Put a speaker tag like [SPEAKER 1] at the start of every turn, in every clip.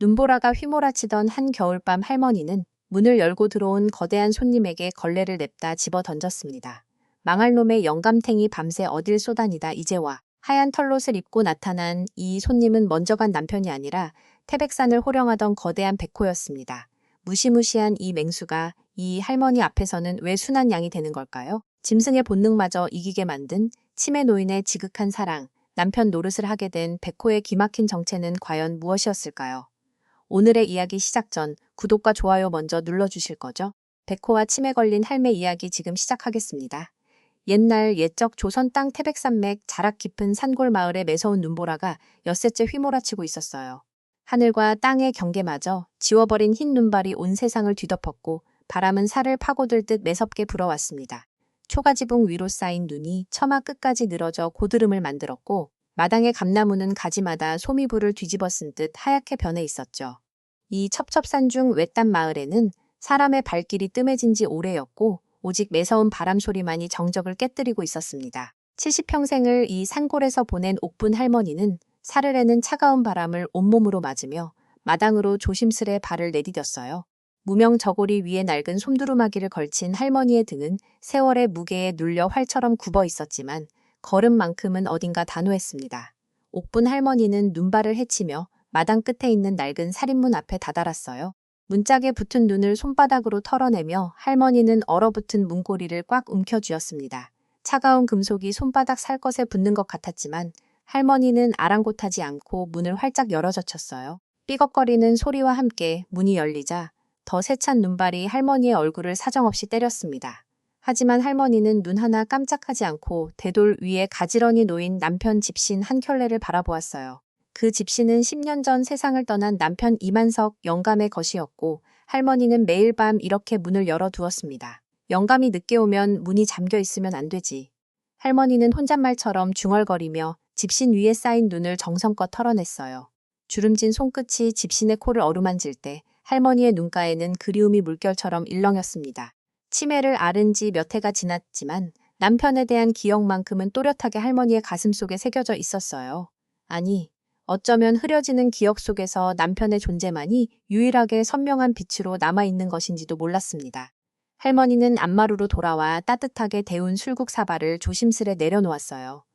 [SPEAKER 1] 눈보라가 휘몰아치던 한 겨울밤 할머니는 문을 열고 들어온 거대한 손님에게 걸레를 냅다 집어 던졌습니다. 망할 놈의 영감탱이 밤새 어딜 쏘다니다 이제 와. 하얀 털옷을 입고 나타난 이 손님은 먼저 간 남편이 아니라 태백산을 호령하던 거대한 백호였습니다. 무시무시한 이 맹수가 이 할머니 앞에서는 왜 순한 양이 되는 걸까요? 짐승의 본능마저 이기게 만든 치매 노인의 지극한 사랑, 남편 노릇을 하게 된 백호의 기막힌 정체는 과연 무엇이었을까요? 오늘의 이야기 시작 전 구독과 좋아요 먼저 눌러주실 거죠? 백호와 치매 걸린 할매 이야기 지금 시작하겠습니다. 옛날 옛적 조선 땅 태백산맥 자락 깊은 산골 마을의 매서운 눈보라가 엿새째 휘몰아치고 있었어요. 하늘과 땅의 경계마저 지워버린 흰 눈발이 온 세상을 뒤덮었고 바람은 살을 파고들 듯 매섭게 불어왔습니다. 초가지붕 위로 쌓인 눈이 처마 끝까지 늘어져 고드름을 만들었고 마당의 감나무는 가지마다 소미불을 뒤집어 쓴 듯 하얗게 변해 있었죠. 이 첩첩산중 외딴 마을에는 사람의 발길이 뜸해진 지 오래였고 오직 매서운 바람 소리만이 정적을 깨뜨리고 있었습니다. 70평생을 이 산골에서 보낸 옥분 할머니는 사르르는 차가운 바람을 온몸으로 맞으며 마당으로 조심스레 발을 내디뎠어요. 무명 저고리 위에 낡은 솜두루마기를 걸친 할머니의 등은 세월의 무게에 눌려 활처럼 굽어 있었지만 걸음만큼은 어딘가 단호했습니다. 옥분 할머니는 눈발을 헤치며 마당 끝에 있는 낡은 살인문 앞에 다다랐어요. 문짝에 붙은 눈을 손바닥으로 털어내며 할머니는 얼어붙은 문고리를 꽉 움켜쥐었습니다. 차가운 금속이 손바닥 살것에 붙는 것 같았지만 할머니는 아랑곳하지 않고 문을 활짝 열어젖혔어요. 삐걱거리는 소리와 함께 문이 열리자 더 세찬 눈발이 할머니의 얼굴을 사정없이 때렸습니다. 하지만 할머니는 눈 하나 깜짝하지 않고 대돌 위에 가지런히 놓인 남편 집신 한 켤레를 바라보았어요. 그 집신은 10년 전 세상을 떠난 남편 이만석 영감의 것이었고 할머니는 매일 밤 이렇게 문을 열어두었습니다. 영감이 늦게 오면 문이 잠겨 있으면 안 되지. 할머니는 혼잣말처럼 중얼거리며 집신 위에 쌓인 눈을 정성껏 털어냈어요. 주름진 손끝이 집신의 코를 어루만질 때 할머니의 눈가에는 그리움이 물결처럼 일렁였습니다. 치매를 앓은 지 몇 해가 지났지만 남편에 대한 기억만큼은 또렷하게 할머니의 가슴속에 새겨져 있었어요. 아니, 어쩌면 흐려지는 기억 속에서 남편의 존재만이 유일하게 선명한 빛으로 남아있는 것인지도 몰랐습니다. 할머니는 안마루로 돌아와 따뜻하게 데운 술국 사발을 조심스레 내려놓았어요.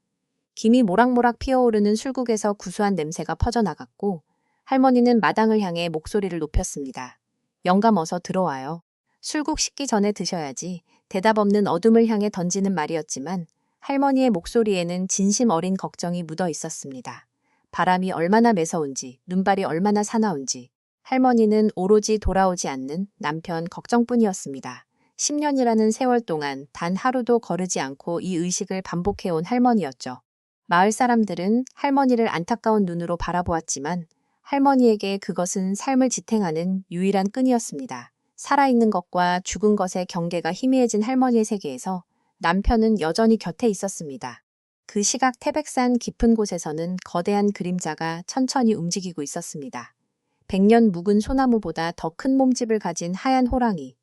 [SPEAKER 1] 김이 모락모락 피어오르는 술국에서 구수한 냄새가 퍼져나갔고 할머니는 마당을 향해 목소리를 높였습니다. 영감 어서 들어와요. 술국 식기 전에 드셔야지. 대답 없는 어둠을 향해 던지는 말이었지만 할머니의 목소리에는 진심 어린 걱정이 묻어 있었습니다. 바람이 얼마나 매서운지, 눈발이 얼마나 사나운지 할머니는 오로지 돌아오지 않는 남편 걱정뿐이었습니다. 10년이라는 세월 동안 단 하루도 거르지 않고 이 의식을 반복해온 할머니였죠. 마을 사람들은 할머니를 안타까운 눈으로 바라보았지만 할머니에게 그것은 삶을 지탱하는 유일한 끈이었습니다. 살아있는 것과 죽은 것의 경계가 희미해진 할머니의 세계에서 남편은 여전히 곁에 있었습니다. 그 시각 태백산 깊은 곳에서는 거대한 그림자가 천천히 움직이고 있었습니다. 100년 묵은 소나무보다 더 큰 몸집을 가진 하얀 호랑이,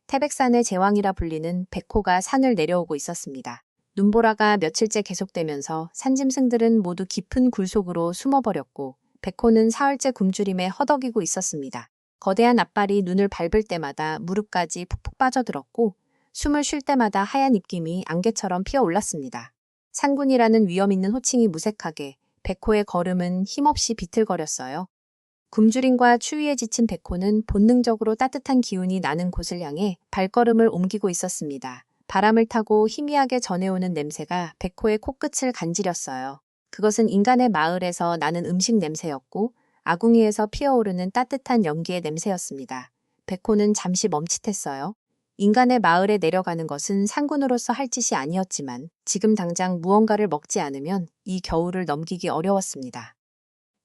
[SPEAKER 1] 태백산의 제왕이라 불리는 백호가 산을 내려오고 있었습니다. 눈보라가 며칠째 계속되면서 산짐승들은 모두 깊은 굴 속으로 숨어버렸고 백호는 사흘째 굶주림에 허덕이고 있었습니다. 거대한 앞발이 눈을 밟을 때마다 무릎까지 푹푹 빠져들었고 숨을 쉴 때마다 하얀 입김이 안개처럼 피어올랐습니다. 산군이라는 위험 있는 호칭이 무색하게 백호의 걸음은 힘없이 비틀거렸어요. 굶주림과 추위에 지친 백호는 본능적으로 따뜻한 기운이 나는 곳을 향해 발걸음을 옮기고 있었습니다. 바람을 타고 희미하게 전해오는 냄새가 백호의 코끝을 간지렸어요. 그것은 인간의 마을에서 나는 음식 냄새였고 아궁이에서 피어오르는 따뜻한 연기의 냄새였습니다. 백호는 잠시 멈칫했어요. 인간의 마을에 내려가는 것은 상군으로서 할 짓이 아니었지만 지금 당장 무언가를 먹지 않으면 이 겨울을 넘기기 어려웠습니다.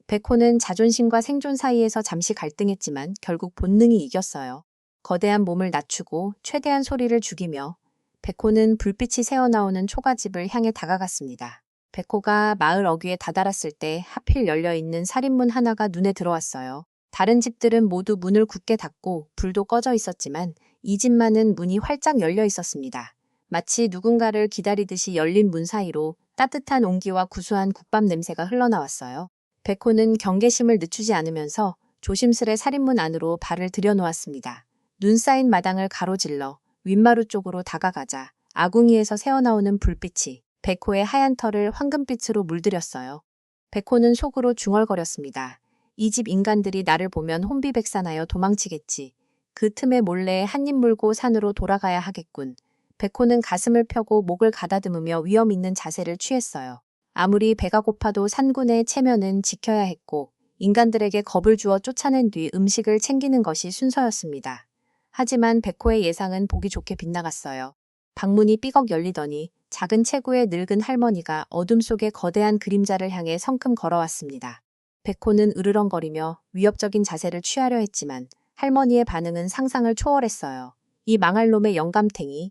[SPEAKER 1] 백호는 자존심과 생존 사이에서 잠시 갈등했지만 결국 본능이 이겼어요. 거대한 몸을 낮추고 최대한 소리를 죽이며 백호는 불빛이 새어나오는 초가집을 향해 다가갔습니다. 백호가 마을 어귀에 다다랐을 때 하필 열려있는 살인문 하나가 눈에 들어왔어요. 다른 집들은 모두 문을 굳게 닫고 불도 꺼져 있었지만 이 집만은 문이 활짝 열려 있었습니다. 마치 누군가를 기다리듯이 열린 문 사이로 따뜻한 온기와 구수한 국밥 냄새가 흘러나왔어요. 백호는 경계심을 늦추지 않으면서 조심스레 살인문 안으로 발을 들여놓았습니다. 눈 쌓인 마당을 가로질러 윗마루 쪽으로 다가가자 아궁이에서 새어나오는 불빛이 백호의 하얀 털을 황금빛으로 물들였어요. 백호는 속으로 중얼거렸습니다. 이 집 인간들이 나를 보면 혼비백산하여 도망치겠지. 그 틈에 몰래 한 입 물고 산으로 돌아가야 하겠군. 백호는 가슴을 펴고 목을 가다듬으며 위험 있는 자세를 취했어요. 아무리 배가 고파도 산군의 체면은 지켜야 했고 인간들에게 겁을 주어 쫓아낸 뒤 음식을 챙기는 것이 순서였습니다. 하지만 백호의 예상은 보기 좋게 빗나갔어요. 방문이 삐걱 열리더니 작은 체구의 늙은 할머니가 어둠 속의 거대한 그림자를 향해 성큼 걸어왔습니다. 백호는 으르렁거리며 위협적인 자세를 취하려 했지만 할머니의 반응은 상상을 초월했어요. 이 망할 놈의 영감탱이.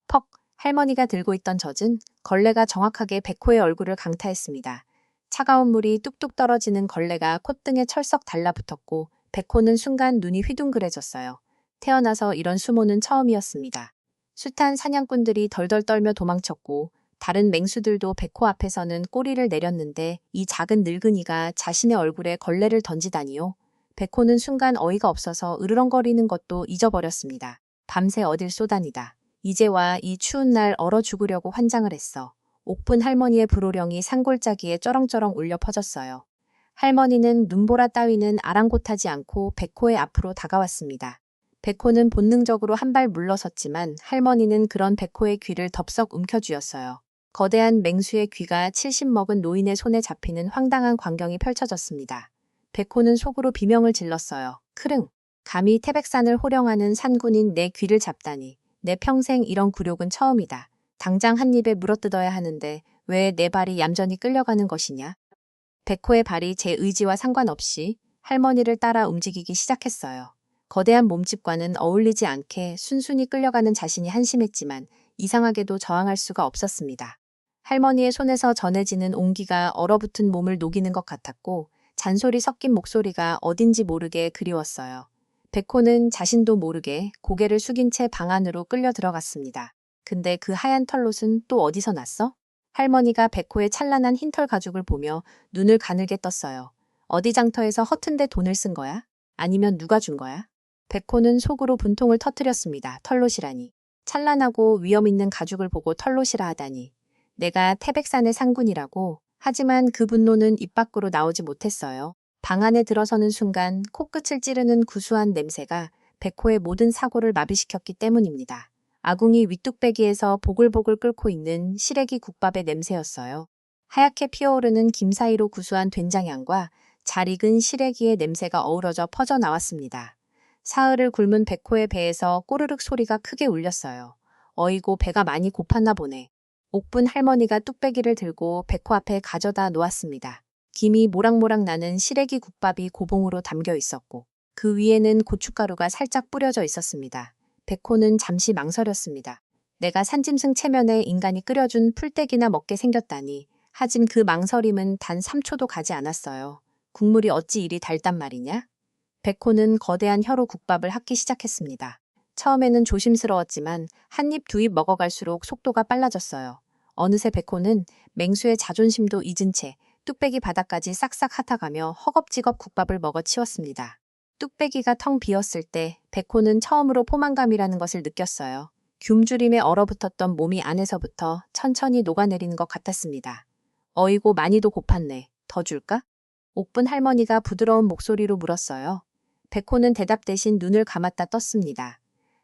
[SPEAKER 1] 퍽! 할머니가 들고 있던 젖은 걸레가 정확하게 백호의 얼굴을 강타했습니다. 차가운 물이 뚝뚝 떨어지는 걸레가 콧등에 철썩 달라붙었고 백호는 순간 눈이 휘둥그레졌어요. 태어나서 이런 수모는 처음이었습니다. 숱한 사냥꾼들이 덜덜 떨며 도망쳤고 다른 맹수들도 백호 앞에서는 꼬리를 내렸는데 이 작은 늙은이가 자신의 얼굴에 걸레를 던지다니요. 백호는 순간 어이가 없어서 으르렁거리는 것도 잊어버렸습니다. 밤새 어딜 쏘다니다. 이제와 이 추운 날 얼어 죽으려고 환장을 했어. 옥분 할머니의 불호령이 산골짜기에 쩌렁쩌렁 울려 퍼졌어요. 할머니는 눈보라 따위는 아랑곳하지 않고 백호의 앞으로 다가왔습니다. 백호는 본능적으로 한 발 물러섰지만 할머니는 그런 백호의 귀를 덥석 움켜쥐었어요. 거대한 맹수의 귀가 70 먹은 노인의 손에 잡히는 황당한 광경이 펼쳐졌습니다. 백호는 속으로 비명을 질렀어요. 크릉! 감히 태백산을 호령하는 산군인 내 귀를 잡다니. 내 평생 이런 굴욕은 처음이다. 당장 한 입에 물어뜯어야 하는데 왜 내 발이 얌전히 끌려가는 것이냐? 백호의 발이 제 의지와 상관없이 할머니를 따라 움직이기 시작했어요. 거대한 몸집과는 어울리지 않게 순순히 끌려가는 자신이 한심했지만 이상하게도 저항할 수가 없었습니다. 할머니의 손에서 전해지는 온기가 얼어붙은 몸을 녹이는 것 같았고 잔소리 섞인 목소리가 어딘지 모르게 그리웠어요. 백호는 자신도 모르게 고개를 숙인 채 방 안으로 끌려 들어갔습니다. 근데 그 하얀 털롯은 또 어디서 났어? 할머니가 백호의 찬란한 흰털 가죽을 보며 눈을 가늘게 떴어요. 어디 장터에서 허튼 데 돈을 쓴 거야? 아니면 누가 준 거야? 백호는 속으로 분통을 터뜨렸습니다. 털롯이라니. 찬란하고 위험 있는 가죽을 보고 털롯이라 하다니. 내가 태백산의 상군이라고. 하지만 그 분노는 입 밖으로 나오지 못했어요. 방 안에 들어서는 순간 코끝을 찌르는 구수한 냄새가 백호의 모든 사고를 마비시켰기 때문입니다. 아궁이 윗뚝배기에서 보글보글 끓고 있는 시래기 국밥의 냄새였어요. 하얗게 피어오르는 김 사이로 구수한 된장향과 잘 익은 시래기의 냄새가 어우러져 퍼져나왔습니다. 사흘을 굶은 백호의 배에서 꼬르륵 소리가 크게 울렸어요. 어이고 배가 많이 고팠나 보네. 옥분 할머니가 뚝배기를 들고 백호 앞에 가져다 놓았습니다. 김이 모락모락 나는 시래기 국밥이 고봉으로 담겨 있었고 그 위에는 고춧가루가 살짝 뿌려져 있었습니다. 백호는 잠시 망설였습니다. 내가 산짐승 체면에 인간이 끓여준 풀떼기나 먹게 생겼다니. 하진 그 망설임은 단 3초도 가지 않았어요. 국물이 어찌 이리 달단 말이냐? 백호는 거대한 혀로 국밥을 핥기 시작했습니다. 처음에는 조심스러웠지만 한 입 두 입 먹어갈수록 속도가 빨라졌어요. 어느새 백호는 맹수의 자존심도 잊은 채 뚝배기 바닥까지 싹싹 핥아가며 허겁지겁 국밥을 먹어치웠습니다. 뚝배기가 텅 비었을 때 백호는 처음으로 포만감이라는 것을 느꼈어요. 굶주림에 얼어붙었던 몸이 안에서부터 천천히 녹아내리는 것 같았습니다. 어이고 많이도 고팠네. 더 줄까? 옥분 할머니가 부드러운 목소리로 물었어요. 백호는 대답 대신 눈을 감았다 떴습니다.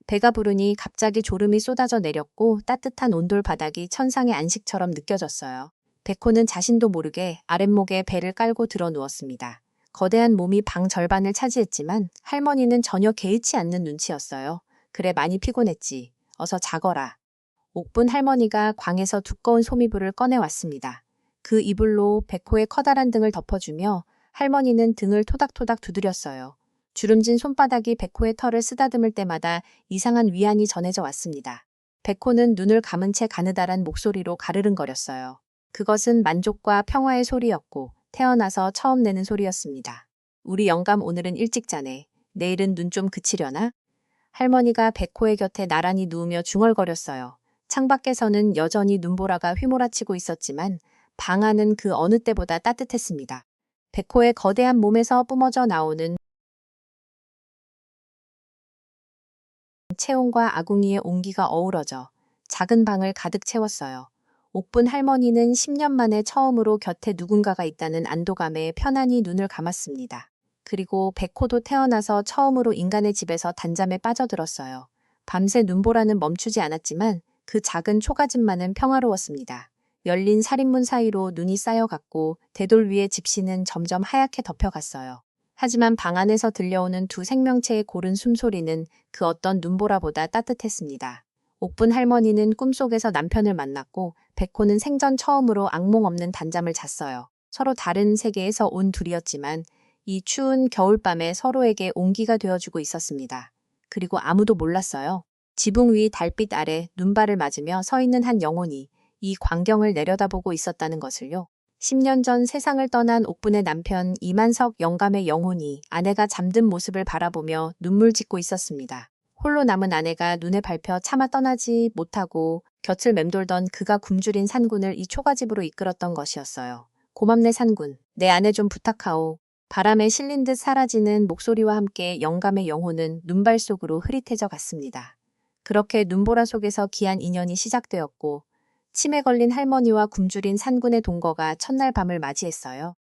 [SPEAKER 1] 배가 부르니 갑자기 졸음이 쏟아져 내렸고 따뜻한 온돌 바닥이 천상의 안식처럼 느껴졌어요. 백호는 자신도 모르게 아랫목에 배를 깔고 들어 누웠습니다. 거대한 몸이 방 절반을 차지했지만 할머니는 전혀 개의치 않는 눈치였어요. 그래 많이 피곤했지. 어서 자거라. 옥분 할머니가 광에서 두꺼운 소미불을 꺼내왔습니다. 그 이불로 백호의 커다란 등을 덮어주며 할머니는 등을 토닥토닥 두드렸어요. 주름진 손바닥이 백호의 털을 쓰다듬을 때마다 이상한 위안이 전해져 왔습니다. 백호는 눈을 감은 채 가느다란 목소리로 가르릉거렸어요. 그것은 만족과 평화의 소리였고 태어나서 처음 내는 소리였습니다. 우리 영감 오늘은 일찍 자네. 내일은 눈 좀 그치려나? 할머니가 백호의 곁에 나란히 누우며 중얼거렸어요. 창밖에서는 여전히 눈보라가 휘몰아치고 있었지만 방 안은 그 어느 때보다 따뜻했습니다. 백호의 거대한 몸에서 뿜어져 나오는 체온과 아궁이의 온기가 어우러져 작은 방을 가득 채웠어요. 옥분 할머니는 10년 만에 처음으로 곁에 누군가가 있다는 안도감에 편안히 눈을 감았습니다. 그리고 백호도 태어나서 처음으로 인간의 집에서 단잠에 빠져들었어요. 밤새 눈보라는 멈추지 않았지만 그 작은 초가집만은 평화로웠습니다. 열린 살인문 사이로 눈이 쌓여갔고 대돌 위의 집시는 점점 하얗게 덮여갔어요. 하지만 방 안에서 들려오는 두 생명체의 고른 숨소리는 그 어떤 눈보라보다 따뜻했습니다. 옥분 할머니는 꿈속에서 남편을 만났고 백호는 생전 처음으로 악몽 없는 단잠을 잤어요. 서로 다른 세계에서 온 둘이었지만 이 추운 겨울밤에 서로에게 온기가 되어주고 있었습니다. 그리고 아무도 몰랐어요. 지붕 위 달빛 아래 눈발을 맞으며 서 있는 한 영혼이 이 광경을 내려다보고 있었다는 것을요. 10년 전 세상을 떠난 옥분의 남편 이만석 영감의 영혼이 아내가 잠든 모습을 바라보며 눈물 짓고 있었습니다. 홀로 남은 아내가 눈에 밟혀 차마 떠나지 못하고 곁을 맴돌던 그가 굶주린 산군을 이 초가집으로 이끌었던 것이었어요. 고맙네 산군. 내 아내 좀 부탁하오. 바람에 실린 듯 사라지는 목소리와 함께 영감의 영혼은 눈발 속으로 흐릿해져 갔습니다. 그렇게 눈보라 속에서 귀한 인연이 시작되었고 치매 걸린 할머니와 굶주린 산군의 동거가 첫날 밤을 맞이했어요.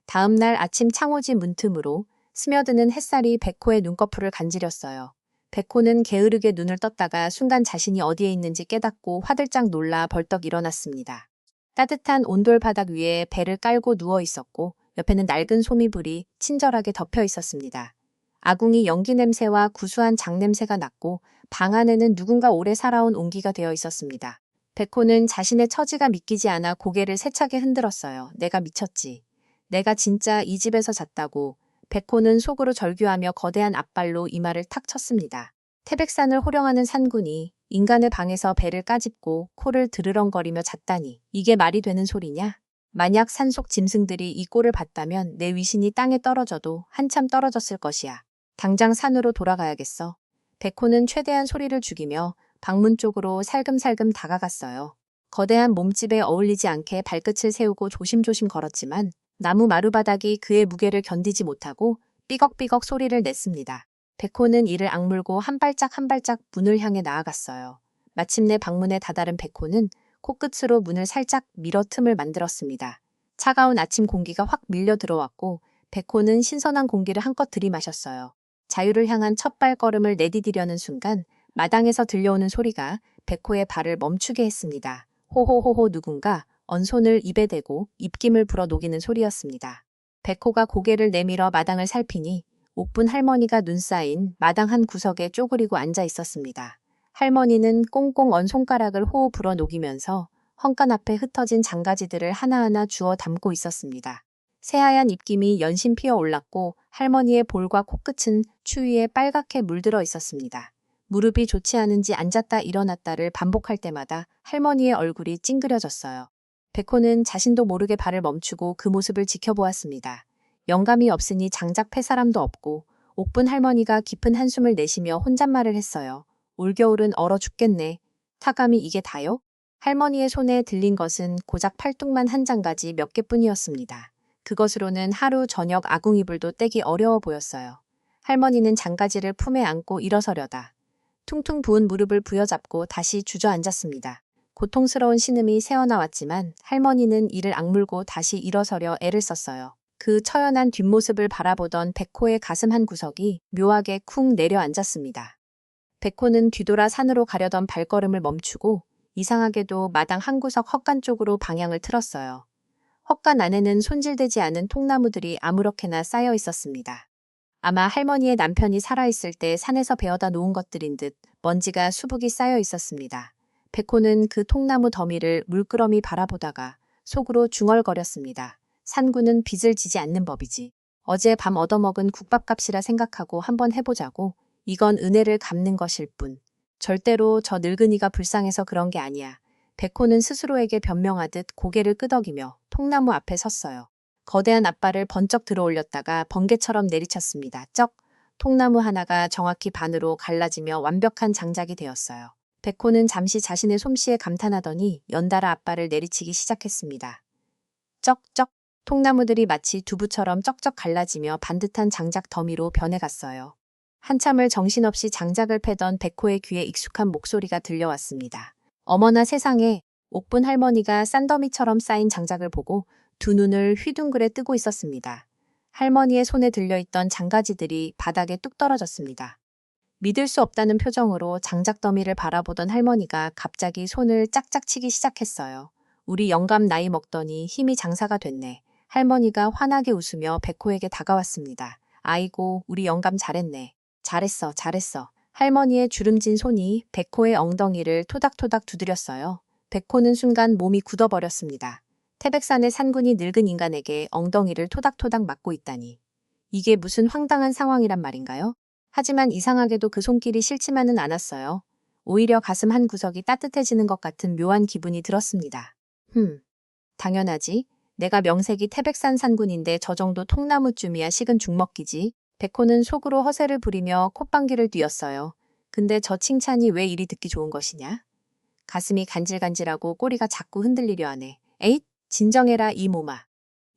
[SPEAKER 1] 다음 날 아침 창호지 문틈으로 스며드는 햇살이 백호의 눈꺼풀을 간지렸어요. 백호는 게으르게 눈을 떴다가 순간 자신이 어디에 있는지 깨닫고 화들짝 놀라 벌떡 일어났습니다. 따뜻한 온돌 바닥 위에 배를 깔고 누워 있었고 옆에는 낡은 소미불이 친절하게 덮여 있었습니다. 아궁이 연기 냄새와 구수한 장 냄새가 났고 방 안에는 누군가 오래 살아온 온기가 되어 있었습니다. 백호는 자신의 처지가 믿기지 않아 고개를 세차게 흔들었어요. 내가 미쳤지. 내가 진짜 이 집에서 잤다고. 백호는 속으로 절규하며 거대한 앞발로 이마를 탁 쳤습니다. 태백산을 호령하는 산군이 인간의 방에서 배를 까짓고 코를 드르렁거리며 잤다니. 이게 말이 되는 소리냐? 만약 산속 짐승들이 이 꼴을 봤다면 내 위신이 땅에 떨어져도 한참 떨어졌을 것이야. 당장 산으로 돌아가야겠어. 백호는 최대한 소리를 죽이며 방문 쪽으로 살금살금 다가갔어요. 거대한 몸집에 어울리지 않게 발끝을 세우고 조심조심 걸었지만 나무 마루바닥이 그의 무게를 견디지 못하고 삐걱삐걱 소리를 냈습니다. 백호는 이를 악물고 한 발짝 한 발짝 문을 향해 나아갔어요. 마침내 방문에 다다른 백호는 코끝으로 문을 살짝 밀어 틈을 만들었습니다. 차가운 아침 공기가 확 밀려 들어왔고 백호는 신선한 공기를 한껏 들이마셨어요. 자유를 향한 첫 발걸음을 내디디려는 순간 마당에서 들려오는 소리가 백호의 발을 멈추게 했습니다. 호호호호 누군가 언손을 입에 대고 입김을 불어 녹이는 소리였습니다. 백호가 고개를 내밀어 마당을 살피니 옥분 할머니가 눈 쌓인 마당 한 구석에 쪼그리고 앉아 있었습니다. 할머니는 꽁꽁 언 손가락을 호호 불어 녹이면서 헝간 앞에 흩어진 장가지들을 하나하나 주워 담고 있었습니다. 새하얀 입김이 연신 피어 올랐고 할머니의 볼과 코끝은 추위에 빨갛게 물들어 있었습니다. 무릎이 좋지 않은지 앉았다 일어났다를 반복할 때마다 할머니의 얼굴이 찡그려졌어요. 백호는 자신도 모르게 발을 멈추고 그 모습을 지켜보았습니다. 영감이 없으니 장작 패 사람도 없고 옥분 할머니가 깊은 한숨을 내쉬며 혼잣말을 했어요. 올겨울은 얼어 죽겠네. 타감이 이게 다요? 할머니의 손에 들린 것은 고작 팔뚝만 한 장가지 몇 개뿐이었습니다. 그것으로는 하루 저녁 아궁이불도 떼기 어려워 보였어요. 할머니는 장가지를 품에 안고 일어서려다 퉁퉁 부은 무릎을 부여잡고 다시 주저앉았습니다. 고통스러운 신음이 새어나왔지만 할머니는 이를 악물고 다시 일어서려 애를 썼어요. 그 처연한 뒷모습을 바라보던 백호의 가슴 한 구석이 묘하게 쿵 내려앉았습니다. 백호는 뒤돌아 산으로 가려던 발걸음을 멈추고 이상하게도 마당 한 구석 헛간 쪽으로 방향을 틀었어요. 헛간 안에는 손질되지 않은 통나무들이 아무렇게나 쌓여 있었습니다. 아마 할머니의 남편이 살아있을 때 산에서 베어다 놓은 것들인 듯 먼지가 수북이 쌓여 있었습니다. 백호는 그 통나무 더미를 물끄러미 바라보다가 속으로 중얼거렸습니다. 산군은 빚을 지지 않는 법이지. 어제 밤 얻어먹은 국밥값이라 생각하고 한번 해보자고. 이건 은혜를 갚는 것일 뿐. 절대로 저 늙은이가 불쌍해서 그런 게 아니야. 백호는 스스로에게 변명하듯 고개를 끄덕이며 통나무 앞에 섰어요. 거대한 앞발을 번쩍 들어 올렸다가 번개처럼 내리쳤습니다. 쩍! 통나무 하나가 정확히 반으로 갈라지며 완벽한 장작이 되었어요. 백호는 잠시 자신의 솜씨에 감탄하더니 연달아 앞발을 내리치기 시작했습니다. 쩍쩍! 통나무들이 마치 두부처럼 쩍쩍 갈라지며 반듯한 장작 더미로 변해갔어요. 한참을 정신없이 장작을 패던 백호의 귀에 익숙한 목소리가 들려왔습니다. 어머나 세상에, 옥분 할머니가 싼더미처럼 쌓인 장작을 보고 두 눈을 휘둥그레 뜨고 있었습니다. 할머니의 손에 들려있던 장가지들이 바닥에 뚝 떨어졌습니다. 믿을 수 없다는 표정으로 장작 더미를 바라보던 할머니가 갑자기 손을 짝짝 치기 시작했어요. 우리 영감 나이 먹더니 힘이 장사가 됐네. 할머니가 환하게 웃으며 백호에게 다가왔습니다. 아이고, 우리 영감 잘했네. 잘했어, 잘했어. 할머니의 주름진 손이 백호의 엉덩이를 토닥토닥 두드렸어요. 백호는 순간 몸이 굳어버렸습니다. 태백산의 산군이 늙은 인간에게 엉덩이를 토닥토닥 맞고 있다니. 이게 무슨 황당한 상황이란 말인가요? 하지만 이상하게도 그 손길이 싫지만은 않았어요. 오히려 가슴 한 구석이 따뜻해지는 것 같은 묘한 기분이 들었습니다. 당연하지. 내가 명색이 태백산 산군인데 저 정도 통나무쯤이야 식은 죽먹기지. 백호는 속으로 허세를 부리며 콧방귀를 뉘었어요. 근데 저 칭찬이 왜 이리 듣기 좋은 것이냐? 가슴이 간질간질하고 꼬리가 자꾸 흔들리려 하네. 에잇! 진정해라 이 몸아.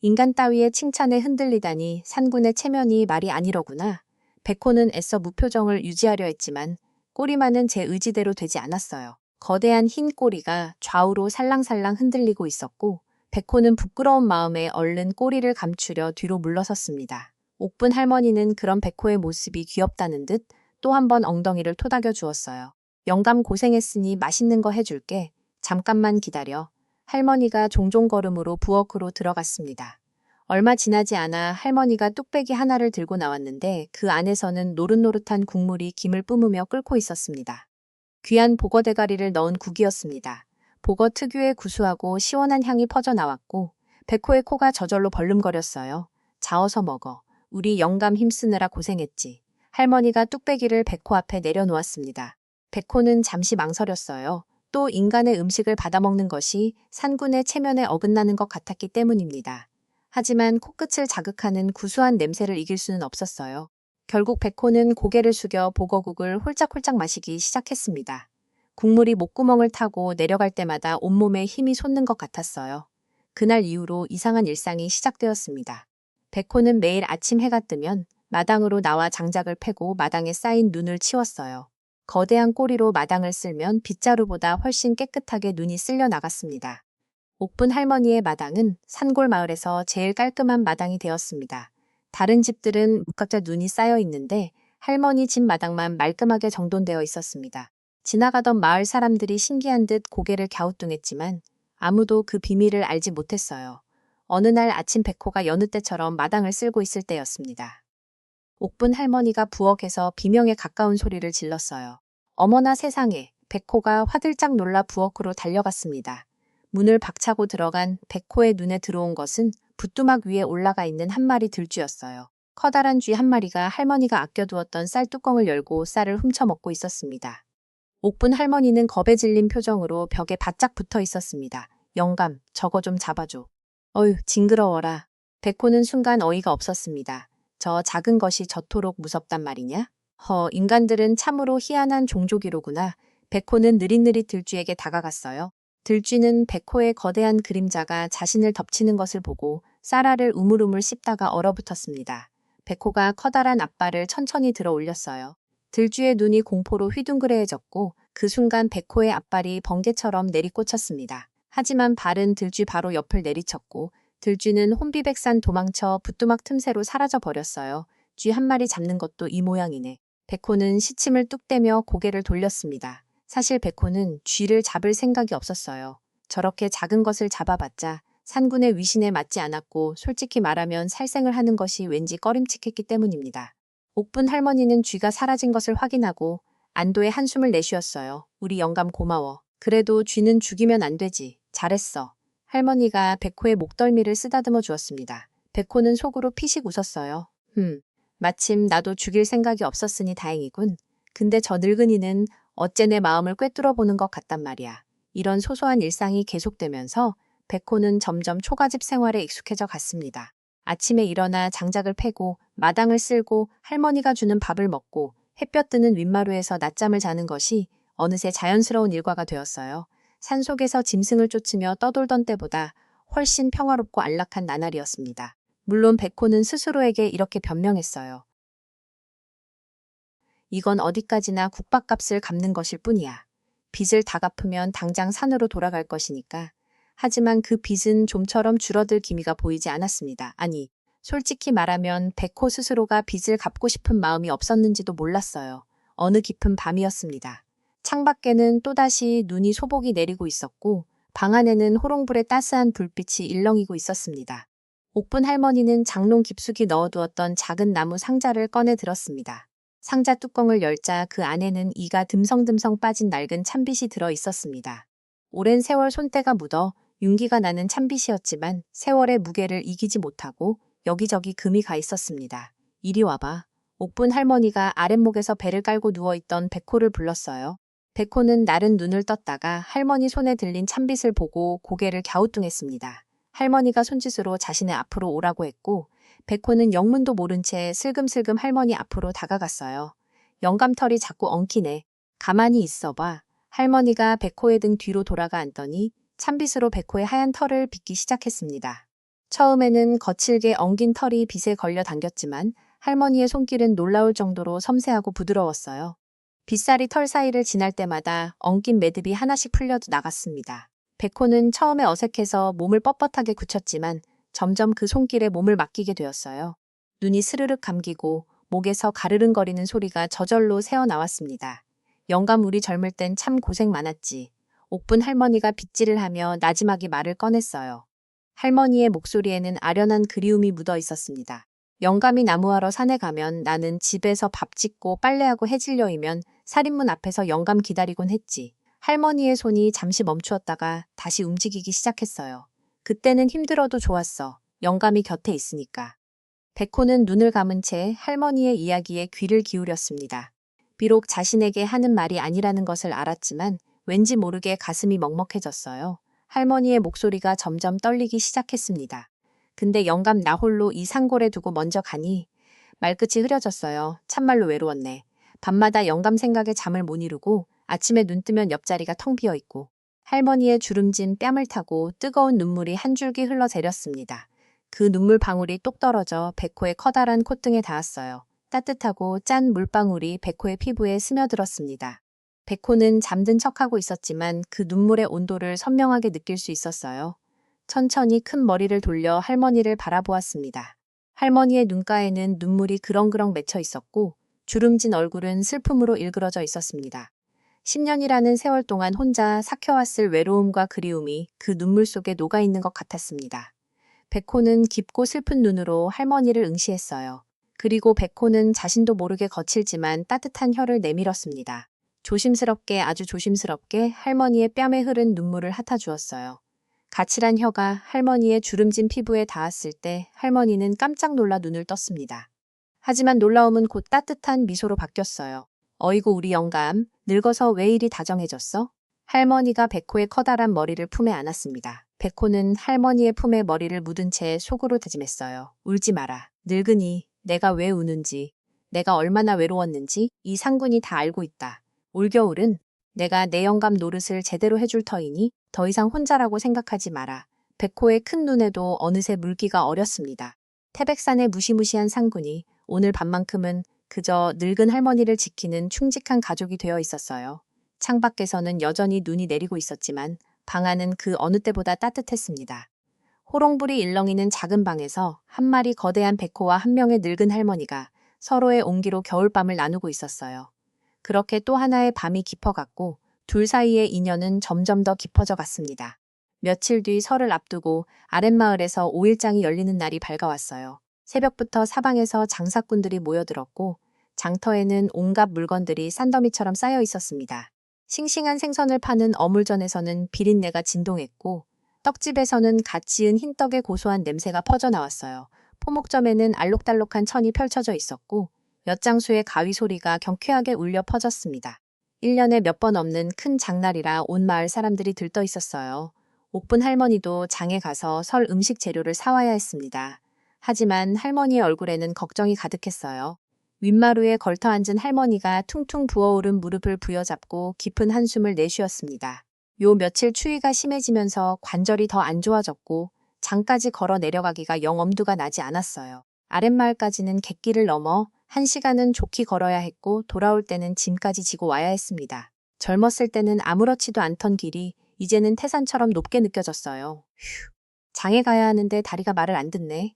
[SPEAKER 1] 인간 따위의 칭찬에 흔들리다니 산군의 체면이 말이 아니로구나. 백호는 애써 무표정을 유지하려 했지만 꼬리만은 제 의지대로 되지 않았어요. 거대한 흰 꼬리가 좌우로 살랑살랑 흔들리고 있었고 백호는 부끄러운 마음에 얼른 꼬리를 감추려 뒤로 물러섰습니다. 옥분 할머니는 그런 백호의 모습이 귀엽다는 듯 또 한 번 엉덩이를 토닥여 주었어요. 영감 고생했으니 맛있는 거 해줄게. 잠깐만 기다려. 할머니가 종종 걸음으로 부엌으로 들어갔습니다. 얼마 지나지 않아 할머니가 뚝배기 하나를 들고 나왔는데 그 안에서는 노릇노릇한 국물이 김을 뿜으며 끓고 있었습니다. 귀한 보거 대가리를 넣은 국이었습니다. 보거 특유의 구수하고 시원한 향이 퍼져나왔고 백호의 코가 저절로 벌름거렸어요. 자어서 먹어. 우리 영감 힘쓰느라 고생했지. 할머니가 뚝배기를 백호 앞에 내려놓았습니다. 백호는 잠시 망설였어요. 또 인간의 음식을 받아먹는 것이 산군의 체면에 어긋나는 것 같았기 때문입니다. 하지만 코끝을 자극하는 구수한 냄새를 이길 수는 없었어요. 결국 백호는 고개를 숙여 보거국을 홀짝홀짝 마시기 시작했습니다. 국물이 목구멍을 타고 내려갈 때마다 온몸에 힘이 솟는 것 같았어요. 그날 이후로 이상한 일상이 시작되었습니다. 백호는 매일 아침 해가 뜨면 마당으로 나와 장작을 패고 마당에 쌓인 눈을 치웠어요. 거대한 꼬리로 마당을 쓸면 빗자루보다 훨씬 깨끗하게 눈이 쓸려 나갔습니다. 옥분 할머니의 마당은 산골 마을에서 제일 깔끔한 마당이 되었습니다. 다른 집들은 무각자 눈이 쌓여 있는데 할머니 집 마당만 말끔하게 정돈되어 있었습니다. 지나가던 마을 사람들이 신기한 듯 고개를 갸우뚱했지만 아무도 그 비밀을 알지 못했어요. 어느 날 아침 백호가 여느 때처럼 마당을 쓸고 있을 때였습니다. 옥분 할머니가 부엌에서 비명에 가까운 소리를 질렀어요. 어머나 세상에, 백호가 화들짝 놀라 부엌으로 달려갔습니다. 문을 박차고 들어간 백호의 눈에 들어온 것은 부뚜막 위에 올라가 있는 한 마리 들쥐였어요. 커다란 쥐 한 마리가 할머니가 아껴두었던 쌀 뚜껑을 열고 쌀을 훔쳐먹고 있었습니다. 옥분 할머니는 겁에 질린 표정으로 벽에 바짝 붙어 있었습니다. 영감, 저거 좀 잡아줘. 어휴, 징그러워라. 백호는 순간 어이가 없었습니다. 저 작은 것이 저토록 무섭단 말이냐? 인간들은 참으로 희한한 종족이로구나. 백호는 느릿느릿 들쥐에게 다가갔어요. 들쥐는 백호의 거대한 그림자가 자신을 덮치는 것을 보고 쌀알을 우물우물 씹다가 얼어붙었습니다. 백호가 커다란 앞발을 천천히 들어 올렸어요. 들쥐의 눈이 공포로 휘둥그레해졌고 그 순간 백호의 앞발이 번개처럼 내리꽂혔습니다. 하지만 발은 들쥐 바로 옆을 내리쳤고 들쥐는 혼비백산 도망쳐 부뚜막 틈새로 사라져 버렸어요. 쥐 한 마리 잡는 것도 이 모양이네. 백호는 시침을 뚝 떼며 고개를 돌렸습니다. 사실 백호는 쥐를 잡을 생각이 없었어요. 저렇게 작은 것을 잡아봤자 산군의 위신에 맞지 않았고 솔직히 말하면 살생을 하는 것이 왠지 꺼림칙했기 때문입니다. 옥분 할머니는 쥐가 사라진 것을 확인하고 안도의 한숨을 내쉬었어요. 우리 영감 고마워. 그래도 쥐는 죽이면 안 되지. 잘했어. 할머니가 백호의 목덜미를 쓰다듬어 주었습니다. 백호는 속으로 피식 웃었어요. 마침 나도 죽일 생각이 없었으니 다행이군. 근데 저 늙은이는 어째 내 마음을 꿰뚫어 보는 것 같단 말이야. 이런 소소한 일상이 계속되면서 백호는 점점 초가집 생활에 익숙해져 갔습니다. 아침에 일어나 장작을 패고 마당을 쓸고 할머니가 주는 밥을 먹고 햇볕 드는 윗마루에서 낮잠을 자는 것이 어느새 자연스러운 일과가 되었어요. 산속에서 짐승을 쫓으며 떠돌던 때보다 훨씬 평화롭고 안락한 나날이었습니다. 물론 백호는 스스로에게 이렇게 변명했어요. 이건 어디까지나 국밥값을 갚는 것일 뿐이야. 빚을 다 갚으면 당장 산으로 돌아갈 것이니까. 하지만 그 빚은 좀처럼 줄어들 기미가 보이지 않았습니다. 아니, 솔직히 말하면 백호 스스로가 빚을 갚고 싶은 마음이 없었는지도 몰랐어요. 어느 깊은 밤이었습니다. 창밖에는 또다시 눈이 소복이 내리고 있었고 방 안에는 호롱불의 따스한 불빛이 일렁이고 있었습니다. 옥분 할머니는 장롱 깊숙이 넣어두었던 작은 나무 상자를 꺼내 들었습니다. 상자 뚜껑을 열자 그 안에는 이가 듬성듬성 빠진 낡은 참빗이 들어 있었습니다. 오랜 세월 손때가 묻어 윤기가 나는 참빗이었지만 세월의 무게를 이기지 못하고 여기저기 금이 가 있었습니다. 이리 와봐. 옥분 할머니가 아랫목에서 배를 깔고 누워있던 백호를 불렀어요. 백호는 나른 눈을 떴다가 할머니 손에 들린 참빗을 보고 고개를 갸우뚱했습니다. 할머니가 손짓으로 자신의 앞으로 오라고 했고 백호는 영문도 모른 채 슬금슬금 할머니 앞으로 다가갔어요. 영감털이 자꾸 엉키네. 가만히 있어봐. 할머니가 백호의 등 뒤로 돌아가 앉더니 참빗으로 백호의 하얀 털을 빗기 시작했습니다. 처음에는 거칠게 엉긴 털이 빗에 걸려 당겼지만 할머니의 손길은 놀라울 정도로 섬세하고 부드러웠어요. 빗살이 털 사이를 지날 때마다 엉킨 매듭이 하나씩 풀려 나갔습니다. 백호는 처음에 어색해서 몸을 뻣뻣하게 굳혔지만 점점 그 손길에 몸을 맡기게 되었어요. 눈이 스르륵 감기고 목에서 가르릉거리는 소리가 저절로 새어나왔습니다. 영감 우리 젊을 땐 참 고생 많았지. 옥분 할머니가 빗질을 하며 나지막이 말을 꺼냈어요. 할머니의 목소리에는 아련한 그리움이 묻어 있었습니다. 영감이 나무하러 산에 가면 나는 집에서 밥 짓고 빨래하고 해질녘이면 살인문 앞에서 영감 기다리곤 했지. 할머니의 손이 잠시 멈추었다가 다시 움직이기 시작했어요. 그때는 힘들어도 좋았어. 영감이 곁에 있으니까. 백호는 눈을 감은 채 할머니의 이야기에 귀를 기울였습니다. 비록 자신에게 하는 말이 아니라는 것을 알았지만 왠지 모르게 가슴이 먹먹해졌어요. 할머니의 목소리가 점점 떨리기 시작했습니다. 근데 영감 나 홀로 이 산골에 두고 먼저 가니 말끝이 흐려졌어요. 참말로 외로웠네. 밤마다 영감 생각에 잠을 못 이루고 아침에 눈 뜨면 옆자리가 텅 비어 있고 할머니의 주름진 뺨을 타고 뜨거운 눈물이 한 줄기 흘러 내렸습니다. 그 눈물 방울이 똑 떨어져 백호의 커다란 콧등에 닿았어요. 따뜻하고 짠 물방울이 백호의 피부에 스며들었습니다. 백호는 잠든 척하고 있었지만 그 눈물의 온도를 선명하게 느낄 수 있었어요. 천천히 큰 머리를 돌려 할머니를 바라보았습니다. 할머니의 눈가에는 눈물이 그렁그렁 맺혀 있었고 주름진 얼굴은 슬픔으로 일그러져 있었습니다. 10년이라는 세월 동안 혼자 삭혀왔을 외로움과 그리움이 그 눈물 속에 녹아있는 것 같았습니다. 백호는 깊고 슬픈 눈으로 할머니를 응시했어요. 그리고 백호는 자신도 모르게 거칠지만 따뜻한 혀를 내밀었습니다. 조심스럽게 아주 조심스럽게 할머니의 뺨에 흐른 눈물을 핥아주었어요. 가칠한 혀가 할머니의 주름진 피부에 닿았을 때 할머니는 깜짝 놀라 눈을 떴습니다. 하지만 놀라움은 곧 따뜻한 미소로 바뀌었어요. 어이구 우리 영감, 늙어서 왜 이리 다정해졌어? 할머니가 백호의 커다란 머리를 품에 안았습니다. 백호는 할머니의 품에 머리를 묻은 채 속으로 다짐했어요. 울지 마라. 늙으니 내가 왜 우는지, 내가 얼마나 외로웠는지 이 상군이 다 알고 있다. 올겨울은 내가 내 영감 노릇을 제대로 해줄 터이니 더 이상 혼자라고 생각하지 마라. 백호의 큰 눈에도 어느새 물기가 어렸습니다. 태백산의 무시무시한 상군이 오늘 밤만큼은 그저 늙은 할머니를 지키는 충직한 가족이 되어 있었어요. 창밖에서는 여전히 눈이 내리고 있었지만 방 안은 그 어느 때보다 따뜻했습니다. 호롱불이 일렁이는 작은 방에서 한 마리 거대한 백호와 한 명의 늙은 할머니가 서로의 온기로 겨울밤을 나누고 있었어요. 그렇게 또 하나의 밤이 깊어갔고 둘 사이의 인연은 점점 더 깊어져 갔습니다. 며칠 뒤 설을 앞두고 아랫마을에서 5일장이 열리는 날이 밝아왔어요. 새벽부터 사방에서 장사꾼들이 모여들었고 장터에는 온갖 물건들이 산더미처럼 쌓여 있었습니다. 싱싱한 생선을 파는 어물전에서는 비린내가 진동했고 떡집에서는 갓 지은 흰떡의 고소한 냄새가 퍼져나왔어요. 포목점에는 알록달록한 천이 펼쳐져 있었고 엿장수의 가위 소리가 경쾌하게 울려 퍼졌습니다. 1년에 몇 번 없는 큰 장날이라 온 마을 사람들이 들떠 있었어요. 옥분 할머니도 장에 가서 설 음식 재료를 사와야 했습니다. 하지만 할머니의 얼굴에는 걱정이 가득했어요. 윗마루에 걸터 앉은 할머니가 퉁퉁 부어오른 무릎을 부여잡고 깊은 한숨을 내쉬었습니다. 요 며칠 추위가 심해지면서 관절이 더 안 좋아졌고 장까지 걸어 내려가기가 영 엄두가 나지 않았어요. 아랫마을까지는 갯길을 넘어 1시간은 좋게 걸어야 했고 돌아올 때는 짐까지 지고 와야 했습니다. 젊었을 때는 아무렇지도 않던 길이 이제는 태산처럼 높게 느껴졌어요. 휴, 장에 가야 하는데 다리가 말을 안 듣네.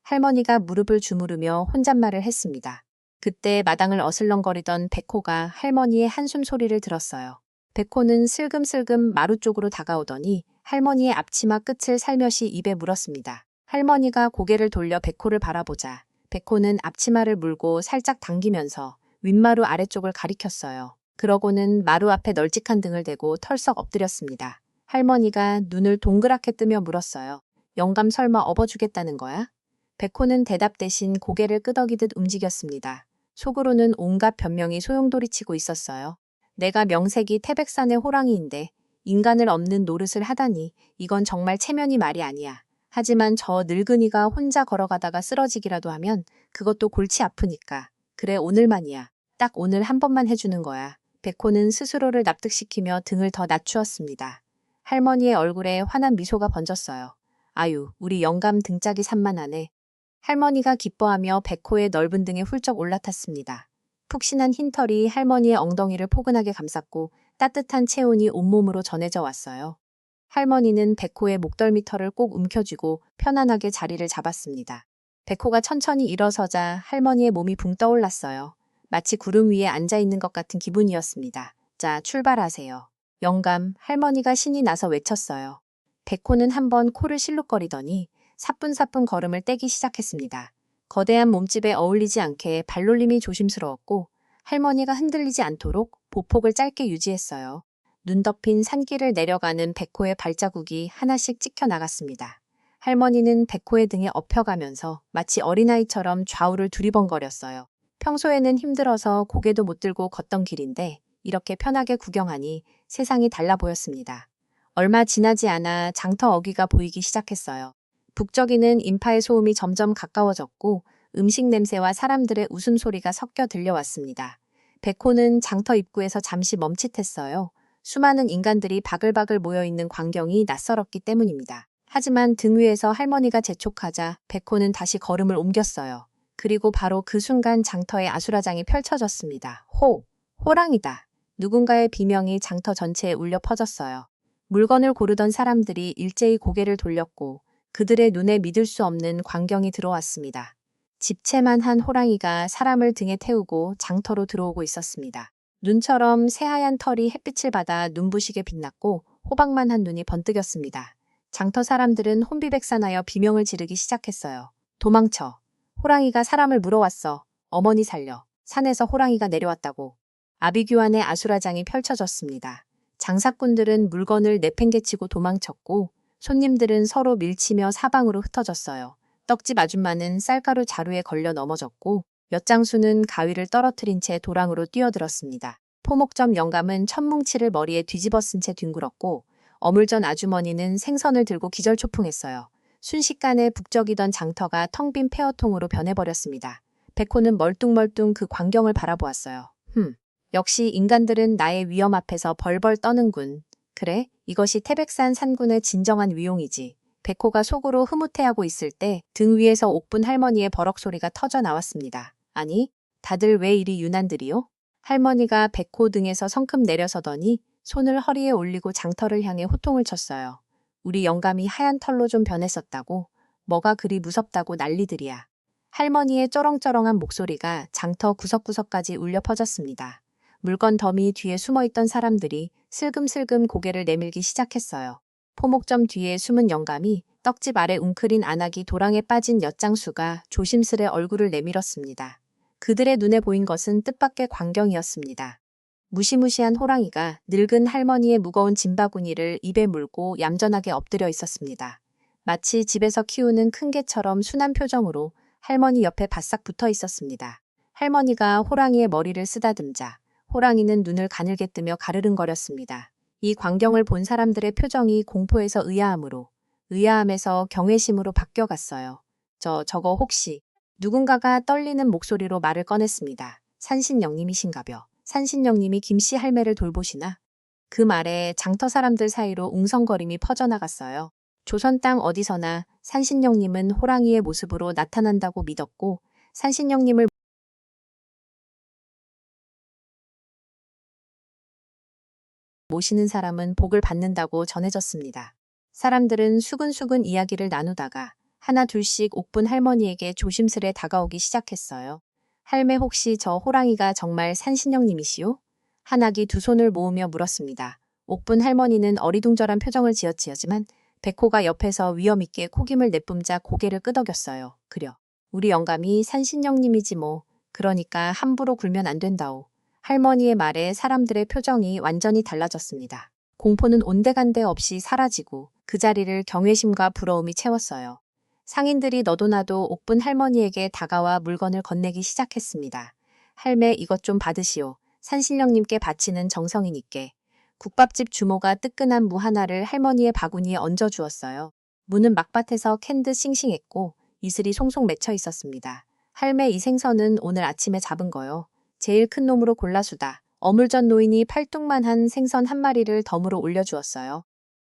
[SPEAKER 1] 할머니가 무릎을 주무르며 혼잣말을 했습니다. 그때 마당을 어슬렁거리던 백호가 할머니의 한숨 소리를 들었어요. 백호는 슬금슬금 마루 쪽으로 다가오더니 할머니의 앞치마 끝을 살며시 입에 물었습니다. 할머니가 고개를 돌려 백호를 바라보자 백호는 앞치마를 물고 살짝 당기면서 윗마루 아래쪽을 가리켰어요. 그러고는 마루 앞에 널찍한 등을 대고 털썩 엎드렸습니다. 할머니가 눈을 동그랗게 뜨며 물었어요. 영감 설마 업어주겠다는 거야? 백호는 대답 대신 고개를 끄덕이듯 움직였습니다. 속으로는 온갖 변명이 소용돌이치고 있었어요. 내가 명색이 태백산의 호랑이인데 인간을 업는 노릇을 하다니 이건 정말 체면이 말이 아니야. 하지만 저 늙은이가 혼자 걸어가다가 쓰러지기라도 하면 그것도 골치 아프니까. 그래 오늘만이야. 딱 오늘 한 번만 해주는 거야. 백호는 스스로를 납득시키며 등을 더 낮추었습니다. 할머니의 얼굴에 환한 미소가 번졌어요. 아유, 우리 영감 등짝이 산만하네. 할머니가 기뻐하며 백호의 넓은 등에 훌쩍 올라탔습니다. 푹신한 흰털이 할머니의 엉덩이를 포근하게 감쌌고 따뜻한 체온이 온몸으로 전해져 왔어요. 할머니는 백호의 목덜미 털을 꼭 움켜쥐고 편안하게 자리를 잡았습니다. 백호가 천천히 일어서자 할머니의 몸이 붕 떠올랐어요. 마치 구름 위에 앉아있는 것 같은 기분이었습니다. 자, 출발하세요. 영감, 할머니가 신이 나서 외쳤어요. 백호는 한번 코를 실룩거리더니 사뿐사뿐 걸음을 떼기 시작했습니다. 거대한 몸집에 어울리지 않게 발놀림이 조심스러웠고 할머니가 흔들리지 않도록 보폭을 짧게 유지했어요. 눈 덮인 산길을 내려가는 백호의 발자국이 하나씩 찍혀 나갔습니다. 할머니는 백호의 등에 엎혀가면서 마치 어린아이처럼 좌우를 두리번거렸어요. 평소에는 힘들어서 고개도 못 들고 걷던 길인데 이렇게 편하게 구경하니 세상이 달라 보였습니다. 얼마 지나지 않아 장터 어귀가 보이기 시작했어요. 북적이는 인파의 소음이 점점 가까워졌고 음식 냄새와 사람들의 웃음소리가 섞여 들려왔습니다. 백호는 장터 입구에서 잠시 멈칫했어요. 수많은 인간들이 바글바글 모여있는 광경이 낯설었기 때문입니다. 하지만 등 위에서 할머니가 재촉하자 백호는 다시 걸음을 옮겼어요. 그리고 바로 그 순간 장터의 아수라장이 펼쳐졌습니다. 호랑이다. 누군가의 비명이 장터 전체에 울려 퍼졌어요. 물건을 고르던 사람들이 일제히 고개를 돌렸고 그들의 눈에 믿을 수 없는 광경이 들어왔습니다. 집채만 한 호랑이가 사람을 등에 태우고 장터로 들어오고 있었습니다. 눈처럼 새하얀 털이 햇빛을 받아 눈부시게 빛났고 호박만 한 눈이 번뜩였습니다. 장터 사람들은 혼비백산하여 비명을 지르기 시작했어요. 도망쳐. 호랑이가 사람을 물어왔어. 어머니 살려. 산에서 호랑이가 내려왔다고. 아비규환의 아수라장이 펼쳐졌습니다. 장사꾼들은 물건을 내팽개치고 도망쳤고 손님들은 서로 밀치며 사방으로 흩어졌어요. 떡집 아줌마는 쌀가루 자루에 걸려 넘어졌고 엿장수는 가위를 떨어뜨린 채 도랑으로 뛰어들었습니다. 포목점 영감은 천뭉치를 머리에 뒤집어 쓴 채 뒹굴었고 어물전 아주머니는 생선을 들고 기절초풍했어요. 순식간에 북적이던 장터가 텅 빈 폐허통으로 변해버렸습니다. 백호는 멀뚱멀뚱 그 광경을 바라보았어요. 역시 인간들은 나의 위험 앞에서 벌벌 떠는군. 그래, 이것이 태백산 산군의 진정한 위용이지. 백호가 속으로 흐뭇해하고 있을 때 등 위에서 옥분 할머니의 버럭 소리가 터져 나왔습니다. 아니, 다들 왜 이리 유난들이요? 할머니가 백호 등에서 성큼 내려서더니 손을 허리에 올리고 장터를 향해 호통을 쳤어요. 우리 영감이 하얀 털로 좀 변했었다고? 뭐가 그리 무섭다고 난리들이야. 할머니의 쩌렁쩌렁한 목소리가 장터 구석구석까지 울려 퍼졌습니다. 물건 더미 뒤에 숨어있던 사람들이 슬금슬금 고개를 내밀기 시작했어요. 포목점 뒤에 숨은 영감이 떡집 아래 웅크린 안악이 도랑에 빠진 엿장수가 조심스레 얼굴을 내밀었습니다. 그들의 눈에 보인 것은 뜻밖의 광경이었습니다. 무시무시한 호랑이가 늙은 할머니의 무거운 짐바구니를 입에 물고 얌전하게 엎드려 있었습니다. 마치 집에서 키우는 큰 개처럼 순한 표정으로 할머니 옆에 바싹 붙어 있었습니다. 할머니가 호랑이의 머리를 쓰다듬자 호랑이는 눈을 가늘게 뜨며 가르릉거렸습니다. 이 광경을 본 사람들의 표정이 공포에서 의아함으로, 의아함에서 경외심으로 바뀌어갔어요. 저거 혹시 누군가가 떨리는 목소리로 말을 꺼냈습니다. 산신령님이신가벼. 산신령님이 김씨 할매를 돌보시나? 그 말에 장터 사람들 사이로 웅성거림이 퍼져나갔어요. 조선 땅 어디서나 산신령님은 호랑이의 모습으로 나타난다고 믿었고 산신령님을 모시는 사람은 복을 받는다고 전해졌습니다. 사람들은 수근수근 이야기를 나누다가 하나 둘씩 옥분 할머니에게 조심스레 다가오기 시작했어요. 할매 혹시 저 호랑이가 정말 산신령님이시오? 한학이 두 손을 모으며 물었습니다. 옥분 할머니는 어리둥절한 표정을 지었지만 백호가 옆에서 위엄있게 콧김을 내뿜자 고개를 끄덕였어요. 그려. 우리 영감이 산신령님이지 뭐. 그러니까 함부로 굴면 안 된다오. 할머니의 말에 사람들의 표정이 완전히 달라졌습니다. 공포는 온데간데 없이 사라지고 그 자리를 경외심과 부러움이 채웠어요. 상인들이 너도나도 옥분 할머니에게 다가와 물건을 건네기 시작했습니다. 할매 이것 좀 받으시오. 산신령님께 바치는 정성이니께. 국밥집 주모가 뜨끈한 무 하나를 할머니의 바구니에 얹어주었어요. 무는 막밭에서 캔 듯 싱싱했고 이슬이 송송 맺혀 있었습니다. 할매 이 생선은 오늘 아침에 잡은 거요. 제일 큰 놈으로 골라수다. 어물전 노인이 팔뚝만한 생선 한 마리를 덤으로 올려주었어요.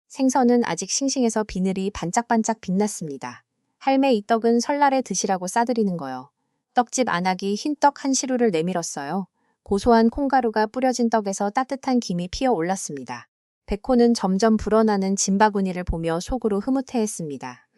[SPEAKER 1] 생선은 아직 싱싱해서 비늘이 반짝반짝 빛났습니다. 할매 이 떡은 설날에 드시라고 싸드리는 거요. 떡집 안악이 흰떡 한 시루를 내밀었어요. 고소한 콩가루가 뿌려진 떡에서 따뜻한 김이 피어 올랐습니다. 백호는 점점 불어나는 진바구니를 보며 속으로 흐뭇해했습니다.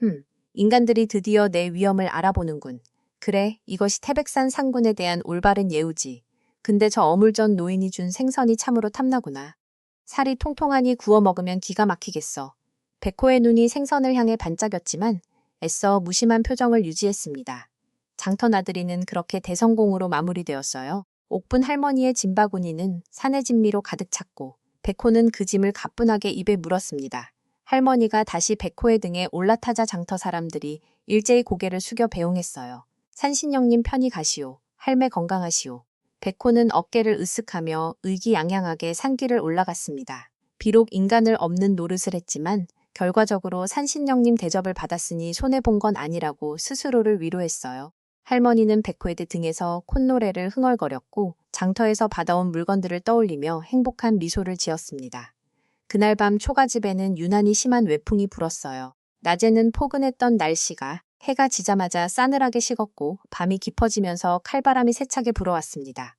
[SPEAKER 1] 인간들이 드디어 내 위엄을 알아보는군. 그래, 이것이 태백산 상군에 대한 올바른 예우지. 근데 저 어물전 노인이 준 생선이 참으로 탐나구나. 살이 통통하니 구워 먹으면 기가 막히겠어. 백호의 눈이 생선을 향해 반짝였지만 애써 무심한 표정을 유지했습니다. 장터 나들이는 그렇게 대성공으로 마무리되었어요. 옥분 할머니의 짐바구니는 산의 진미로 가득 찼고 백호는 그 짐을 가뿐하게 입에 물었습니다. 할머니가 다시 백호의 등에 올라타자 장터 사람들이 일제히 고개를 숙여 배웅했어요. 산신령님 편히 가시오. 할매 건강하시오. 백호는 어깨를 으쓱하며 의기양양하게 산길을 올라갔습니다. 비록 인간을 업는 노릇을 했지만 결과적으로 산신령님 대접을 받았으니 손해본 건 아니라고 스스로를 위로했어요. 할머니는 백호의 등에서 콧노래를 흥얼거렸고 장터에서 받아온 물건들을 떠올리며 행복한 미소를 지었습니다. 그날 밤 초가집에는 유난히 심한 외풍이 불었어요. 낮에는 포근했던 날씨가 해가 지자마자 싸늘하게 식었고 밤이 깊어지면서 칼바람이 세차게 불어왔습니다.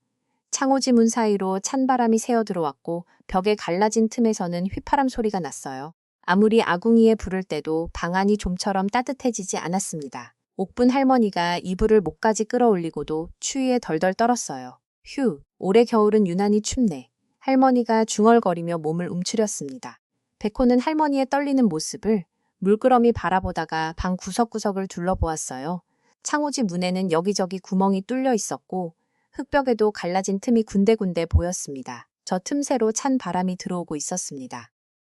[SPEAKER 1] 창호지 문 사이로 찬바람이 새어 들어왔고 벽에 갈라진 틈에서는 휘파람 소리가 났어요. 아무리 아궁이에 불을 때도 방 안이 좀처럼 따뜻해지지 않았습니다. 옥분 할머니가 이불을 목까지 끌어올리고도 추위에 덜덜 떨었어요. 휴, 올해 겨울은 유난히 춥네. 할머니가 중얼거리며 몸을 움츠렸습니다. 백호는 할머니의 떨리는 모습을 물끄러미 바라보다가 방 구석구석을 둘러보았어요. 창호지 문에는 여기저기 구멍이 뚫려 있었고 흙벽에도 갈라진 틈이 군데군데 보였습니다. 저 틈새로 찬 바람이 들어오고 있었습니다.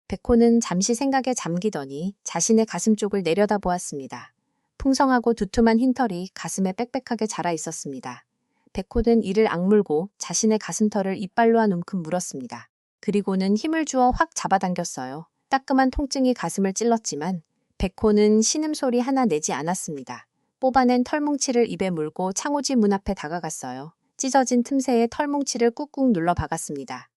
[SPEAKER 1] 백호는 잠시 생각에 잠기더니 자신의 가슴 쪽을 내려다보았습니다. 풍성하고 두툼한 흰털이 가슴에 빽빽하게 자라 있었습니다. 백호는 이를 악물고 자신의 가슴털을 이빨로 한 움큼 물었습니다. 그리고는 힘을 주어 확 잡아당겼어요. 따끔한 통증이 가슴을 찔렀지만 백호는 신음소리 하나 내지 않았습니다. 뽑아낸 털뭉치를 입에 물고 창호지 문 앞에 다가갔어요. 찢어진 틈새에 털뭉치를 꾹꾹 눌러 박았습니다.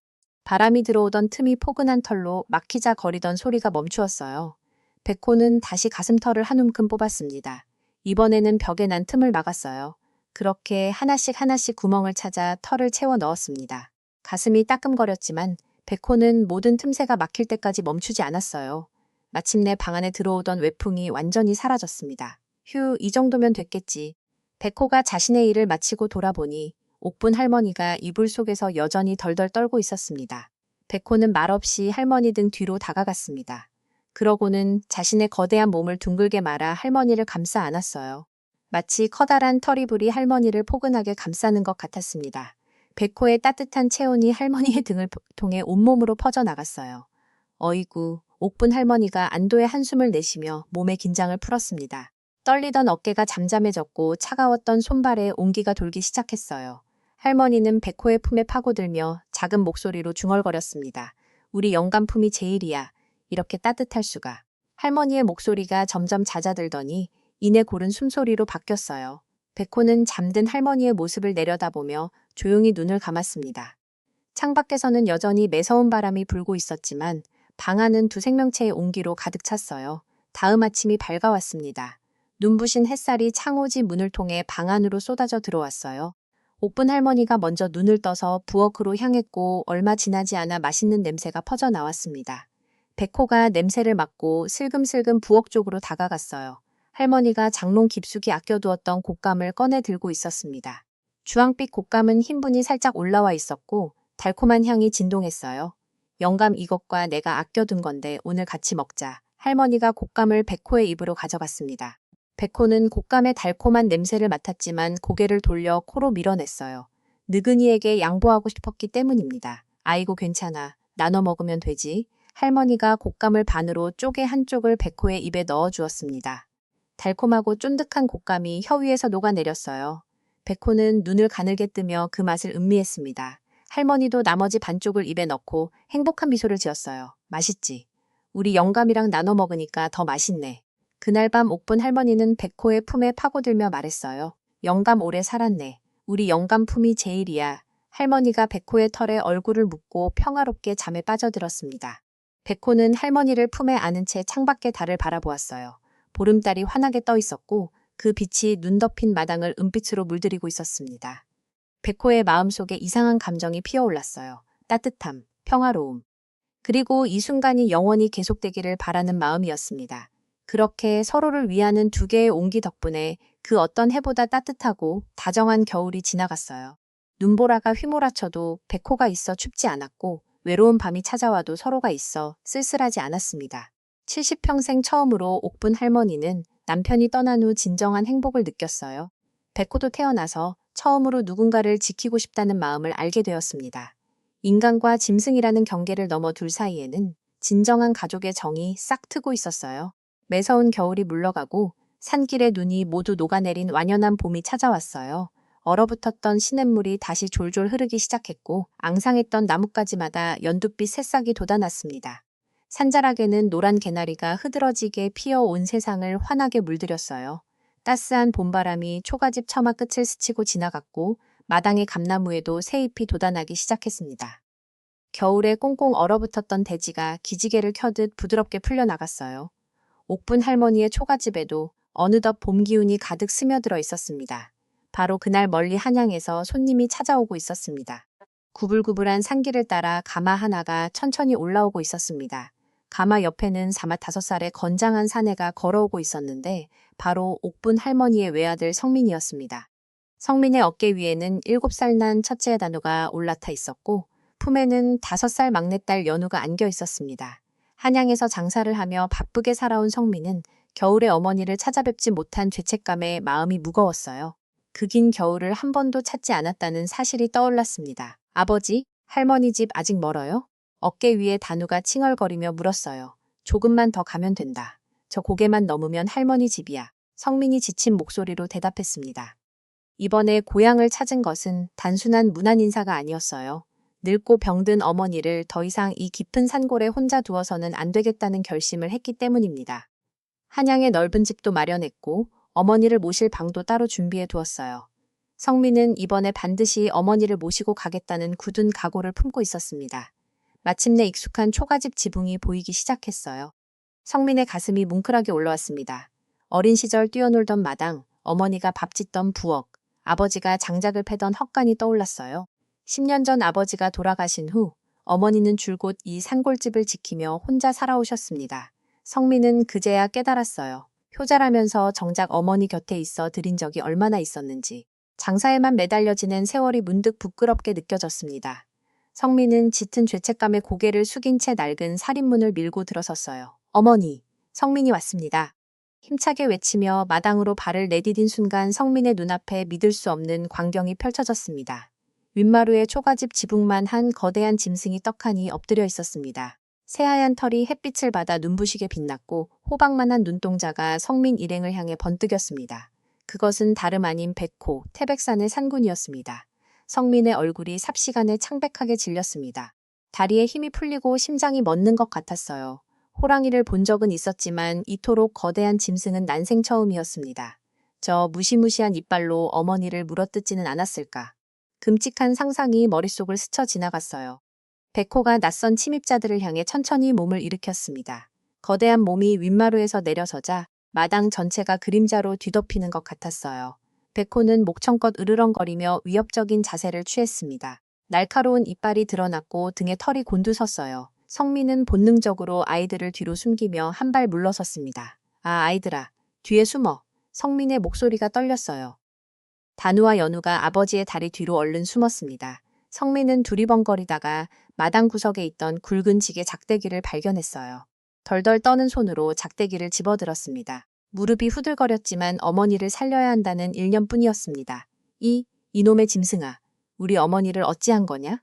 [SPEAKER 1] 바람이 들어오던 틈이 포근한 털로 막히자 거리던 소리가 멈추었어요. 백호는 다시 가슴털을 한 움큼 뽑았습니다. 이번에는 벽에 난 틈을 막았어요. 그렇게 하나씩 하나씩 구멍을 찾아 털을 채워 넣었습니다. 가슴이 따끔거렸지만 백호는 모든 틈새가 막힐 때까지 멈추지 않았어요. 마침내 방 안에 들어오던 외풍이 완전히 사라졌습니다. 휴, 이 정도면 됐겠지. 백호가 자신의 일을 마치고 돌아보니 옥분 할머니가 이불 속에서 여전히 덜덜 떨고 있었습니다. 백호는 말없이 할머니 등 뒤로 다가갔습니다. 그러고는 자신의 거대한 몸을 둥글게 말아 할머니를 감싸 안았어요. 마치 커다란 털이불이 할머니를 포근하게 감싸는 것 같았습니다. 백호의 따뜻한 체온이 할머니의 등을 통해 온몸으로 퍼져나갔어요. 어이구, 옥분 할머니가 안도의 한숨을 내쉬며 몸의 긴장을 풀었습니다. 떨리던 어깨가 잠잠해졌고 차가웠던 손발에 온기가 돌기 시작했어요. 할머니는 백호의 품에 파고들며 작은 목소리로 중얼거렸습니다. 우리 영감품이 제일이야. 이렇게 따뜻할 수가. 할머니의 목소리가 점점 잦아들더니 이내 고른 숨소리로 바뀌었어요. 백호는 잠든 할머니의 모습을 내려다보며 조용히 눈을 감았습니다. 창밖에서는 여전히 매서운 바람이 불고 있었지만 방 안은 두 생명체의 온기로 가득 찼어요. 다음 아침이 밝아왔습니다. 눈부신 햇살이 창호지 문을 통해 방 안으로 쏟아져 들어왔어요. 옥분 할머니가 먼저 눈을 떠서 부엌으로 향했고 얼마 지나지 않아 맛있는 냄새가 퍼져 나왔습니다. 백호가 냄새를 맡고 슬금슬금 부엌 쪽으로 다가갔어요. 할머니가 장롱 깊숙이 아껴두었던 곶감을 꺼내 들고 있었습니다. 주황빛 곶감은 흰분이 살짝 올라와 있었고 달콤한 향이 진동했어요. 영감, 이것과 내가 아껴둔 건데 오늘 같이 먹자. 할머니가 곶감을 백호의 입으로 가져갔습니다. 백호는 곶감의 달콤한 냄새를 맡았지만 고개를 돌려 코로 밀어냈어요. 느근이에게 양보하고 싶었기 때문입니다. 아이고 괜찮아. 나눠 먹으면 되지. 할머니가 곶감을 반으로 쪼개 한쪽을 백호의 입에 넣어 주었습니다. 달콤하고 쫀득한 곶감이 혀 위에서 녹아내렸어요. 백호는 눈을 가늘게 뜨며 그 맛을 음미했습니다. 할머니도 나머지 반쪽을 입에 넣고 행복한 미소를 지었어요. 맛있지? 우리 영감이랑 나눠 먹으니까 더 맛있네. 그날 밤 옥분 할머니는 백호의 품에 파고들며 말했어요. 영감 오래 살았네. 우리 영감 품이 제일이야. 할머니가 백호의 털에 얼굴을 묻고 평화롭게 잠에 빠져들었습니다. 백호는 할머니를 품에 안은 채 창밖의 달을 바라보았어요. 보름달이 환하게 떠 있었고 그 빛이 눈 덮인 마당을 은빛으로 물들이고 있었습니다. 백호의 마음속에 이상한 감정이 피어올랐어요. 따뜻함, 평화로움. 그리고 이 순간이 영원히 계속되기를 바라는 마음이었습니다. 그렇게 서로를 위하는 두 개의 온기 덕분에 그 어떤 해보다 따뜻하고 다정한 겨울이 지나갔어요. 눈보라가 휘몰아쳐도 백호가 있어 춥지 않았고 외로운 밤이 찾아와도 서로가 있어 쓸쓸하지 않았습니다. 70평생 처음으로 옥분 할머니는 남편이 떠난 후 진정한 행복을 느꼈어요. 백호도 태어나서 처음으로 누군가를 지키고 싶다는 마음을 알게 되었습니다. 인간과 짐승이라는 경계를 넘어 둘 사이에는 진정한 가족의 정이 싹 트고 있었어요. 매서운 겨울이 물러가고 산길의 눈이 모두 녹아내린 완연한 봄이 찾아왔어요. 얼어붙었던 시냇물이 다시 졸졸 흐르기 시작했고 앙상했던 나뭇가지마다 연두빛 새싹이 돋아났습니다. 산자락에는 노란 개나리가 흐드러지게 피어온 세상을 환하게 물들였어요. 따스한 봄바람이 초가집 처마 끝을 스치고 지나갔고 마당의 감나무에도 새잎이 돋아나기 시작했습니다. 겨울에 꽁꽁 얼어붙었던 대지가 기지개를 켜듯 부드럽게 풀려나갔어요. 옥분 할머니의 초가집에도 어느덧 봄 기운이 가득 스며들어 있었습니다. 바로 그날 멀리 한양에서 손님이 찾아오고 있었습니다. 구불구불한 산길을 따라 가마 하나가 천천히 올라오고 있었습니다. 가마 옆에는 사마 5살의 건장한 사내가 걸어오고 있었는데 바로 옥분 할머니의 외아들 성민이었습니다. 성민의 어깨 위에는 7살 난 첫째 단우가 올라타 있었고 품에는 5살 막내딸 연우가 안겨 있었습니다. 한양에서 장사를 하며 바쁘게 살아온 성민은 겨울에 어머니를 찾아뵙지 못한 죄책감에 마음이 무거웠어요. 그 긴 겨울을 한 번도 찾지 않았다는 사실이 떠올랐습니다. 아버지, 할머니 집 아직 멀어요? 어깨 위에 단우가 칭얼거리며 물었어요. 조금만 더 가면 된다. 저 고개만 넘으면 할머니 집이야. 성민이 지친 목소리로 대답했습니다. 이번에 고향을 찾은 것은 단순한 문안 인사가 아니었어요. 늙고 병든 어머니를 더 이상 이 깊은 산골에 혼자 두어서는 안 되겠다는 결심을 했기 때문입니다. 한양에 넓은 집도 마련했고 어머니를 모실 방도 따로 준비해 두었어요. 성민은 이번에 반드시 어머니를 모시고 가겠다는 굳은 각오를 품고 있었습니다. 마침내 익숙한 초가집 지붕이 보이기 시작했어요. 성민의 가슴이 뭉클하게 올라왔습니다. 어린 시절 뛰어놀던 마당, 어머니가 밥 짓던 부엌, 아버지가 장작을 패던 헛간이 떠올랐어요. 10년 전 아버지가 돌아가신 후 어머니는 줄곧 이 산골집을 지키며 혼자 살아오셨습니다. 성민은 그제야 깨달았어요. 효자라면서 정작 어머니 곁에 있어 드린 적이 얼마나 있었는지. 장사에만 매달려 지낸 세월이 문득 부끄럽게 느껴졌습니다. 성민은 짙은 죄책감에 고개를 숙인 채 낡은 살인문을 밀고 들어섰어요. 어머니, 성민이 왔습니다. 힘차게 외치며 마당으로 발을 내디딘 순간 성민의 눈앞에 믿을 수 없는 광경이 펼쳐졌습니다. 윗마루에 초가집 지붕만 한 거대한 짐승이 떡하니 엎드려 있었습니다. 새하얀 털이 햇빛을 받아 눈부시게 빛났고 호박만한 눈동자가 성민 일행을 향해 번뜩였습니다. 그것은 다름 아닌 백호, 태백산의 산군이었습니다. 성민의 얼굴이 삽시간에 창백하게 질렸습니다. 다리에 힘이 풀리고 심장이 멎는 것 같았어요. 호랑이를 본 적은 있었지만 이토록 거대한 짐승은 난생 처음이었습니다. 저 무시무시한 이빨로 어머니를 물어뜯지는 않았을까. 끔찍한 상상이 머릿속을 스쳐 지나갔어요. 백호가 낯선 침입자들을 향해 천천히 몸을 일으켰습니다. 거대한 몸이 윗마루에서 내려서자 마당 전체가 그림자로 뒤덮이는 것 같았어요. 백호는 목청껏 으르렁거리며 위협적인 자세를 취했습니다. 날카로운 이빨이 드러났고 등에 털이 곤두섰어요. 성민은 본능적으로 아이들을 뒤로 숨기며 한 발 물러섰습니다. 아, 아이들아, 뒤에 숨어. 성민의 목소리가 떨렸어요. 단우와 연우가 아버지의 다리 뒤로 얼른 숨었습니다. 성민은 두리번거리다가 마당 구석에 있던 굵은 지게 작대기를 발견했어요. 덜덜 떠는 손으로 작대기를 집어들었습니다. 무릎이 후들거렸지만 어머니를 살려야 한다는 일념뿐이었습니다. 이놈의 짐승아, 우리 어머니를 어찌한 거냐?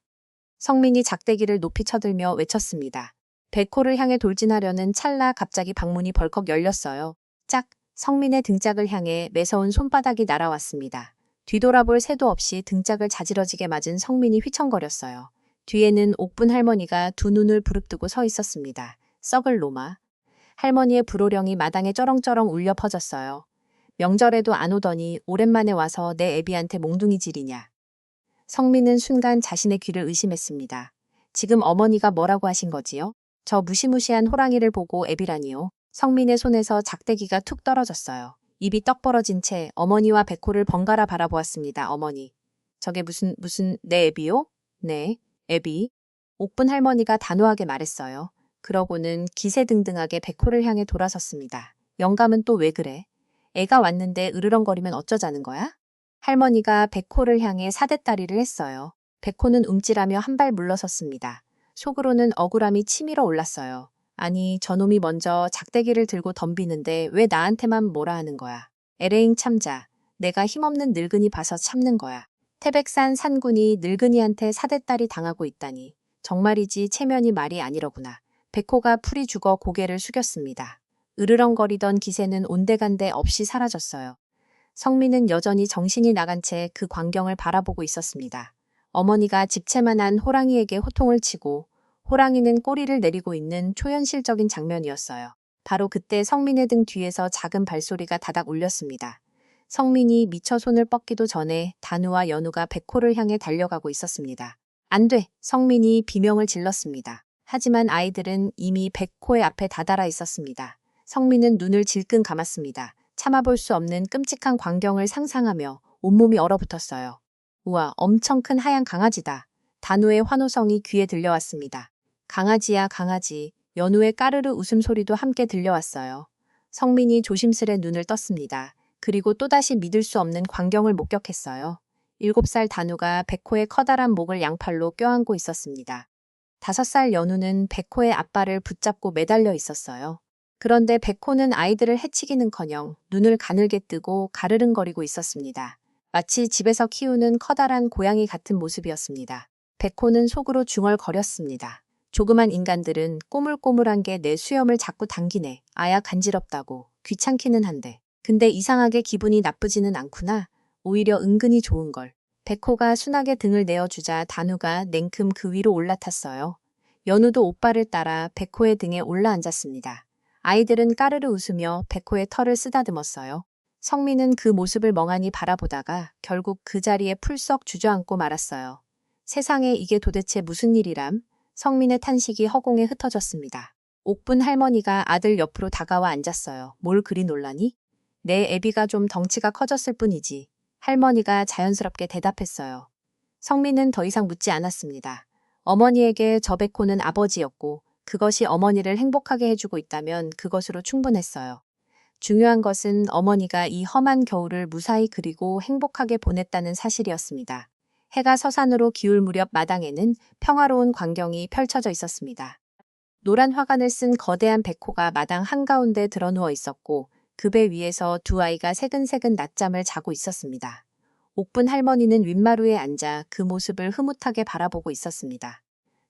[SPEAKER 1] 성민이 작대기를 높이 쳐들며 외쳤습니다. 백호를 향해 돌진하려는 찰나 갑자기 방문이 벌컥 열렸어요. 짝! 성민의 등짝을 향해 매서운 손바닥이 날아왔습니다. 뒤돌아볼 새도 없이 등짝을 자지러지게 맞은 성민이 휘청거렸어요. 뒤에는 옥분 할머니가 두 눈을 부릅뜨고 서 있었습니다. 썩을 놈아. 할머니의 불호령이 마당에 쩌렁쩌렁 울려 퍼졌어요. 명절에도 안 오더니 오랜만에 와서 내 애비한테 몽둥이질이냐. 성민은 순간 자신의 귀를 의심했습니다. 지금 어머니가 뭐라고 하신 거지요? 저 무시무시한 호랑이를 보고 애비라니요. 성민의 손에서 작대기가 툭 떨어졌어요. 입이 떡 벌어진 채 어머니와 백호를 번갈아 바라보았습니다. 어머니. 저게 무슨 내 애비요? 네, 애비. 옥분 할머니가 단호하게 말했어요. 그러고는 기세등등하게 백호를 향해 돌아섰습니다. 영감은 또 왜 그래? 애가 왔는데 으르렁거리면 어쩌자는 거야? 할머니가 백호를 향해 사대따리를 했어요. 백호는 움찔하며 한 발 물러섰습니다. 속으로는 억울함이 치밀어 올랐어요. 아니, 저놈이 먼저 작대기를 들고 덤비는데 왜 나한테만 뭐라 하는 거야. 에레잉 참자. 내가 힘없는 늙은이 봐서 참는 거야. 태백산 산군이 늙은이한테 사대딸이 당하고 있다니. 정말이지 체면이 말이 아니로구나. 백호가 풀이 죽어 고개를 숙였습니다. 으르렁거리던 기세는 온데간데 없이 사라졌어요. 성민은 여전히 정신이 나간 채 그 광경을 바라보고 있었습니다. 어머니가 집채만한 호랑이에게 호통을 치고 호랑이는 꼬리를 내리고 있는 초현실적인 장면이었어요. 바로 그때 성민의 등 뒤에서 작은 발소리가 다닥 울렸습니다. 성민이 미처 손을 뻗기도 전에 단우와 연우가 백호를 향해 달려가고 있었습니다. 안 돼! 성민이 비명을 질렀습니다. 하지만 아이들은 이미 백호의 앞에 다다라 있었습니다. 성민은 눈을 질끈 감았습니다. 참아볼 수 없는 끔찍한 광경을 상상하며 온몸이 얼어붙었어요. 우와, 엄청 큰 하얀 강아지다. 단우의 환호성이 귀에 들려왔습니다. 강아지야 강아지. 연우의 까르르 웃음소리도 함께 들려왔어요. 성민이 조심스레 눈을 떴습니다. 그리고 또다시 믿을 수 없는 광경을 목격했어요. 7살 단우가 백호의 커다란 목을 양팔로 껴안고 있었습니다. 5살 연우는 백호의 앞발을 붙잡고 매달려 있었어요. 그런데 백호는 아이들을 해치기는커녕 눈을 가늘게 뜨고 가르릉거리고 있었습니다. 마치 집에서 키우는 커다란 고양이 같은 모습이었습니다. 백호는 속으로 중얼거렸습니다. 조그만 인간들은 꼬물꼬물한 게 내 수염을 자꾸 당기네. 아야 간지럽다고. 귀찮기는 한데. 근데 이상하게 기분이 나쁘지는 않구나. 오히려 은근히 좋은걸. 백호가 순하게 등을 내어주자 단우가 냉큼 그 위로 올라탔어요. 연우도 오빠를 따라 백호의 등에 올라앉았습니다. 아이들은 까르르 웃으며 백호의 털을 쓰다듬었어요. 성민은 그 모습을 멍하니 바라보다가 결국 그 자리에 풀썩 주저앉고 말았어요. 세상에 이게 도대체 무슨 일이람? 성민의 탄식이 허공에 흩어졌습니다. 옥분 할머니가 아들 옆으로 다가와 앉았어요. 뭘 그리 놀라니? 내 애비가 좀 덩치가 커졌을 뿐이지. 할머니가 자연스럽게 대답했어요. 성민은 더 이상 묻지 않았습니다. 어머니에게 저 백호는 아버지였고 그것이 어머니를 행복하게 해주고 있다면 그것으로 충분했어요. 중요한 것은 어머니가 이 험한 겨울을 무사히 그리고 행복하게 보냈다는 사실이었습니다. 해가 서산으로 기울 무렵 마당에는 평화로운 광경이 펼쳐져 있었습니다. 노란 화관을 쓴 거대한 백호가 마당 한가운데 드러누워 있었고 그 배 위에서 두 아이가 새근새근 낮잠을 자고 있었습니다. 옥분 할머니는 윗마루에 앉아 그 모습을 흐뭇하게 바라보고 있었습니다.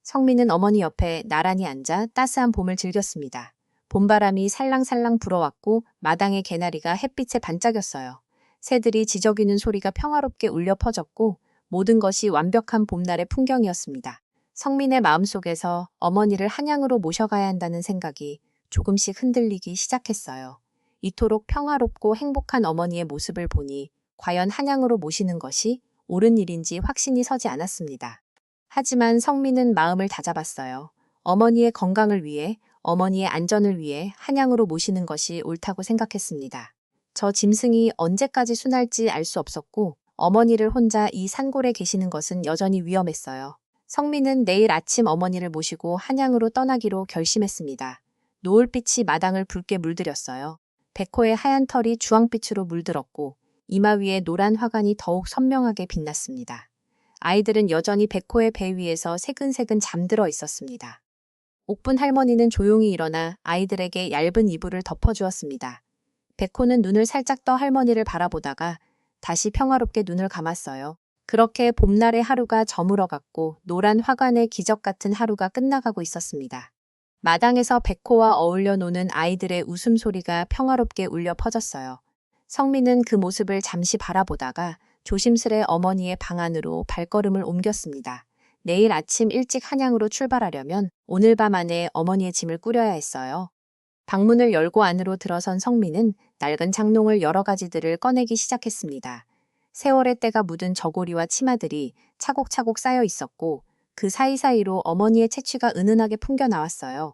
[SPEAKER 1] 성민은 어머니 옆에 나란히 앉아 따스한 봄을 즐겼습니다. 봄바람이 살랑살랑 불어왔고 마당의 개나리가 햇빛에 반짝였어요. 새들이 지저귀는 소리가 평화롭게 울려 퍼졌고 모든 것이 완벽한 봄날의 풍경이었습니다. 성민의 마음속에서 어머니를 한양으로 모셔가야 한다는 생각이 조금씩 흔들리기 시작했어요. 이토록 평화롭고 행복한 어머니의 모습을 보니 과연 한양으로 모시는 것이 옳은 일인지 확신이 서지 않았습니다. 하지만 성민은 마음을 다잡았어요. 어머니의 건강을 위해, 어머니의 안전을 위해 한양으로 모시는 것이 옳다고 생각했습니다. 저 짐승이 언제까지 순할지 알 수 없었고 어머니를 혼자 이 산골에 계시는 것은 여전히 위험했어요. 성민은 내일 아침 어머니를 모시고 한양으로 떠나기로 결심했습니다. 노을빛이 마당을 붉게 물들였어요. 백호의 하얀 털이 주황빛으로 물들었고 이마 위에 노란 화관이 더욱 선명하게 빛났습니다. 아이들은 여전히 백호의 배 위에서 새근새근 잠들어 있었습니다. 옥분 할머니는 조용히 일어나 아이들에게 얇은 이불을 덮어주었습니다. 백호는 눈을 살짝 떠 할머니를 바라보다가 다시 평화롭게 눈을 감았어요. 그렇게 봄날의 하루가 저물어갔고 노란 화관의 기적 같은 하루가 끝나가고 있었습니다. 마당에서 백호와 어울려 노는 아이들의 웃음소리가 평화롭게 울려 퍼졌어요. 성민은 그 모습을 잠시 바라보다가 조심스레 어머니의 방 안으로 발걸음을 옮겼습니다. 내일 아침 일찍 한양으로 출발하려면 오늘 밤 안에 어머니의 짐을 꾸려야 했어요. 방문을 열고 안으로 들어선 성민은 낡은 장롱을 여러 가지들을 꺼내기 시작했습니다. 세월의 때가 묻은 저고리와 치마들이 차곡차곡 쌓여 있었고 그 사이사이로 어머니의 채취가 은은하게 풍겨 나왔어요.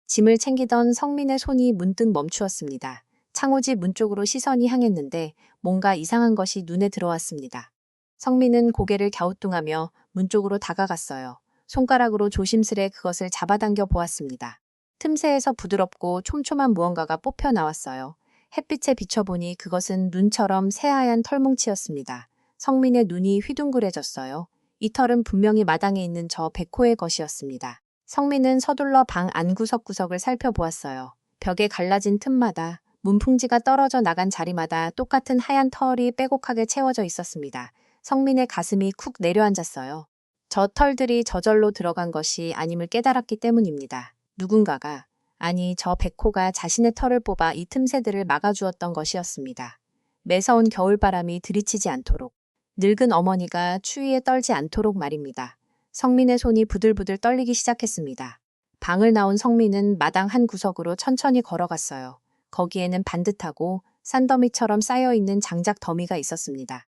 [SPEAKER 1] 짐을 챙기던 성민의 손이 문득 멈추었습니다. 창호지 문 쪽으로 시선이 향했는데 뭔가 이상한 것이 눈에 들어왔습니다. 성민은 고개를 갸우뚱하며 문 쪽으로 다가갔어요. 손가락으로 조심스레 그것을 잡아당겨 보았습니다. 틈새에서 부드럽고 촘촘한 무언가가 뽑혀 나왔어요. 햇빛에 비춰보니 그것은 눈처럼 새하얀 털뭉치였습니다. 성민의 눈이 휘둥그레졌어요. 이 털은 분명히 마당에 있는 저 백호의 것이었습니다. 성민은 서둘러 방 안구석구석을 살펴보았어요. 벽에 갈라진 틈마다 문풍지가 떨어져 나간 자리마다 똑같은 하얀 털이 빼곡하게 채워져 있었습니다. 성민의 가슴이 쿡 내려앉았어요. 저 털들이 저절로 들어간 것이 아님을 깨달았기 때문입니다. 누군가가, 아니 저 백호가 자신의 털을 뽑아 이 틈새들을 막아주었던 것이었습니다. 매서운 겨울바람이 들이치지 않도록, 늙은 어머니가 추위에 떨지 않도록 말입니다. 성민의 손이 부들부들 떨리기 시작했습니다. 방을 나온 성민은 마당 한 구석으로 천천히 걸어갔어요. 거기에는 반듯하고 산더미처럼 쌓여있는 장작 더미가 있었습니다.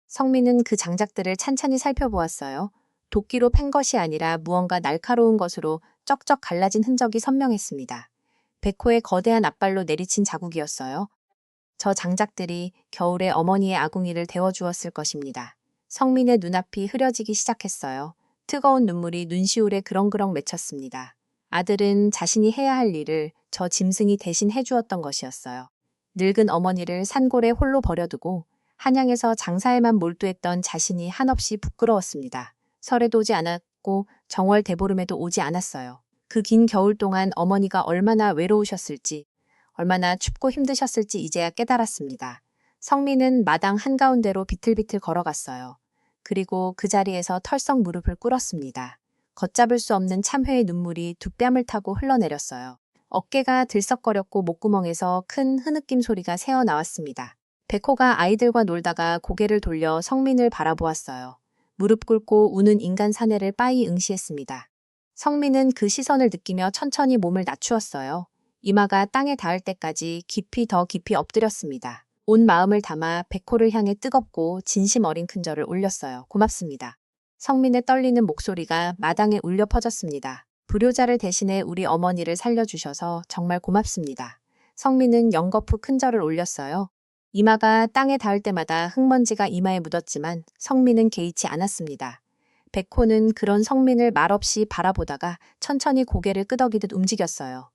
[SPEAKER 1] 성민은 그 장작들을 찬찬히 살펴보았어요. 도끼로 팬 것이 아니라 무언가 날카로운 것으로 쩍쩍 갈라진 흔적이 선명했습니다. 백호의 거대한 앞발로 내리친 자국이었어요. 저 장작들이 겨울에 어머니의 아궁이를 데워주었을 것입니다. 성민의 눈앞이 흐려지기 시작했어요. 뜨거운 눈물이 눈시울에 그렁그렁 맺혔습니다. 아들은 자신이 해야 할 일을 저 짐승이 대신 해주었던 것이었어요. 늙은 어머니를 산골에 홀로 버려두고 한양에서 장사에만 몰두했던 자신이 한없이 부끄러웠습니다. 설에도 오지 않았고 정월 대보름에도 오지 않았어요. 그 긴 겨울 동안 어머니가 얼마나 외로우셨을지, 얼마나 춥고 힘드셨을지 이제야 깨달았습니다. 성민은 마당 한가운데로 비틀비틀 걸어갔어요. 그리고 그 자리에서 털썩 무릎을 꿇었습니다. 걷잡을 수 없는 참회의 눈물이 두 뺨을 타고 흘러내렸어요. 어깨가 들썩거렸고 목구멍에서 큰 흐느낌 소리가 새어나왔습니다. 백호가 아이들과 놀다가 고개를 돌려 성민을 바라보았어요. 무릎 꿇고 우는 인간 사내를 빠이 응시했습니다. 성민은 그 시선을 느끼며 천천히 몸을 낮추었어요. 이마가 땅에 닿을 때까지 더 깊이 엎드렸습니다. 온 마음을 담아 백호를 향해 뜨겁고 진심 어린 큰절을 올렸어요. 고맙습니다. 성민의 떨리는 목소리가 마당에 울려 퍼졌습니다. 불효자를 대신해 우리 어머니를 살려주셔서 정말 고맙습니다. 성민은 연거푸 큰절을 올렸어요. 이마가 땅에 닿을 때마다 흙먼지가 이마에 묻었지만 성민은 개의치 않았습니다. 백호는 그런 성민을 말없이 바라보다가 천천히 고개를 끄덕이듯 움직였어요.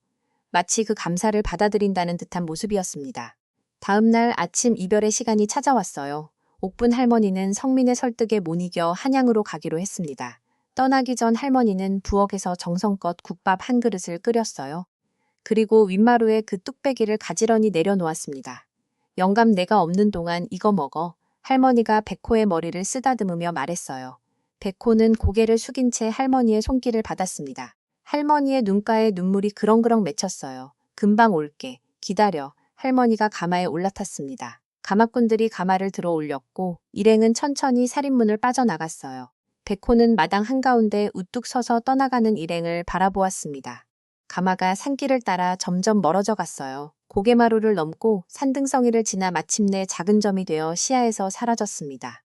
[SPEAKER 1] 마치 그 감사를 받아들인다는 듯한 모습이었습니다. 다음 날 아침 이별의 시간이 찾아왔어요. 옥분 할머니는 성민의 설득에 못 이겨 한양으로 가기로 했습니다. 떠나기 전 할머니는 부엌에서 정성껏 국밥 한 그릇을 끓였어요. 그리고 윗마루에 그 뚝배기를 가지런히 내려놓았습니다. 영감 내가 없는 동안 이거 먹어. 할머니가 백호의 머리를 쓰다듬으며 말했어요. 백호는 고개를 숙인 채 할머니의 손길을 받았습니다. 할머니의 눈가에 눈물이 그렁그렁 맺혔어요. 금방 올게. 기다려. 할머니가 가마에 올라탔습니다. 가마꾼들이 가마를 들어 올렸고 일행은 천천히 살인문을 빠져나갔어요. 백호는 마당 한가운데 우뚝 서서 떠나가는 일행을 바라보았습니다. 가마가 산길을 따라 점점 멀어져 갔어요. 고개마루를 넘고 산등성이를 지나 마침내 작은 점이 되어 시야에서 사라졌습니다.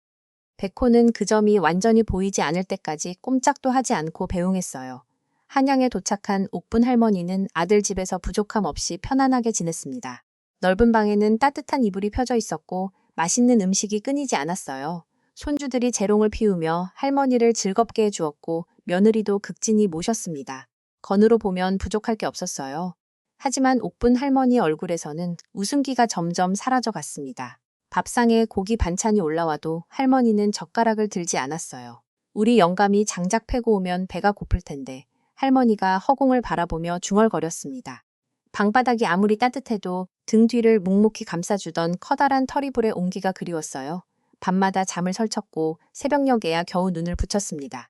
[SPEAKER 1] 백호는 그 점이 완전히 보이지 않을 때까지 꼼짝도 하지 않고 배웅했어요. 한양에 도착한 옥분 할머니는 아들 집에서 부족함 없이 편안하게 지냈습니다. 넓은 방에는 따뜻한 이불이 펴져 있었고 맛있는 음식이 끊이지 않았어요. 손주들이 재롱을 피우며 할머니를 즐겁게 해주었고 며느리도 극진히 모셨습니다. 건으로 보면 부족할 게 없었어요. 하지만 옥분 할머니 얼굴에서는 웃음기가 점점 사라져 갔습니다. 밥상에 고기 반찬이 올라와도 할머니는 젓가락을 들지 않았어요. 우리 영감이 장작 패고 오면 배가 고플 텐데 할머니가 허공을 바라보며 중얼거렸습니다. 방바닥이 아무리 따뜻해도 등 뒤를 묵묵히 감싸주던 커다란 터리불의 온기가 그리웠어요. 밤마다 잠을 설쳤고 새벽녘에야 겨우 눈을 붙였습니다.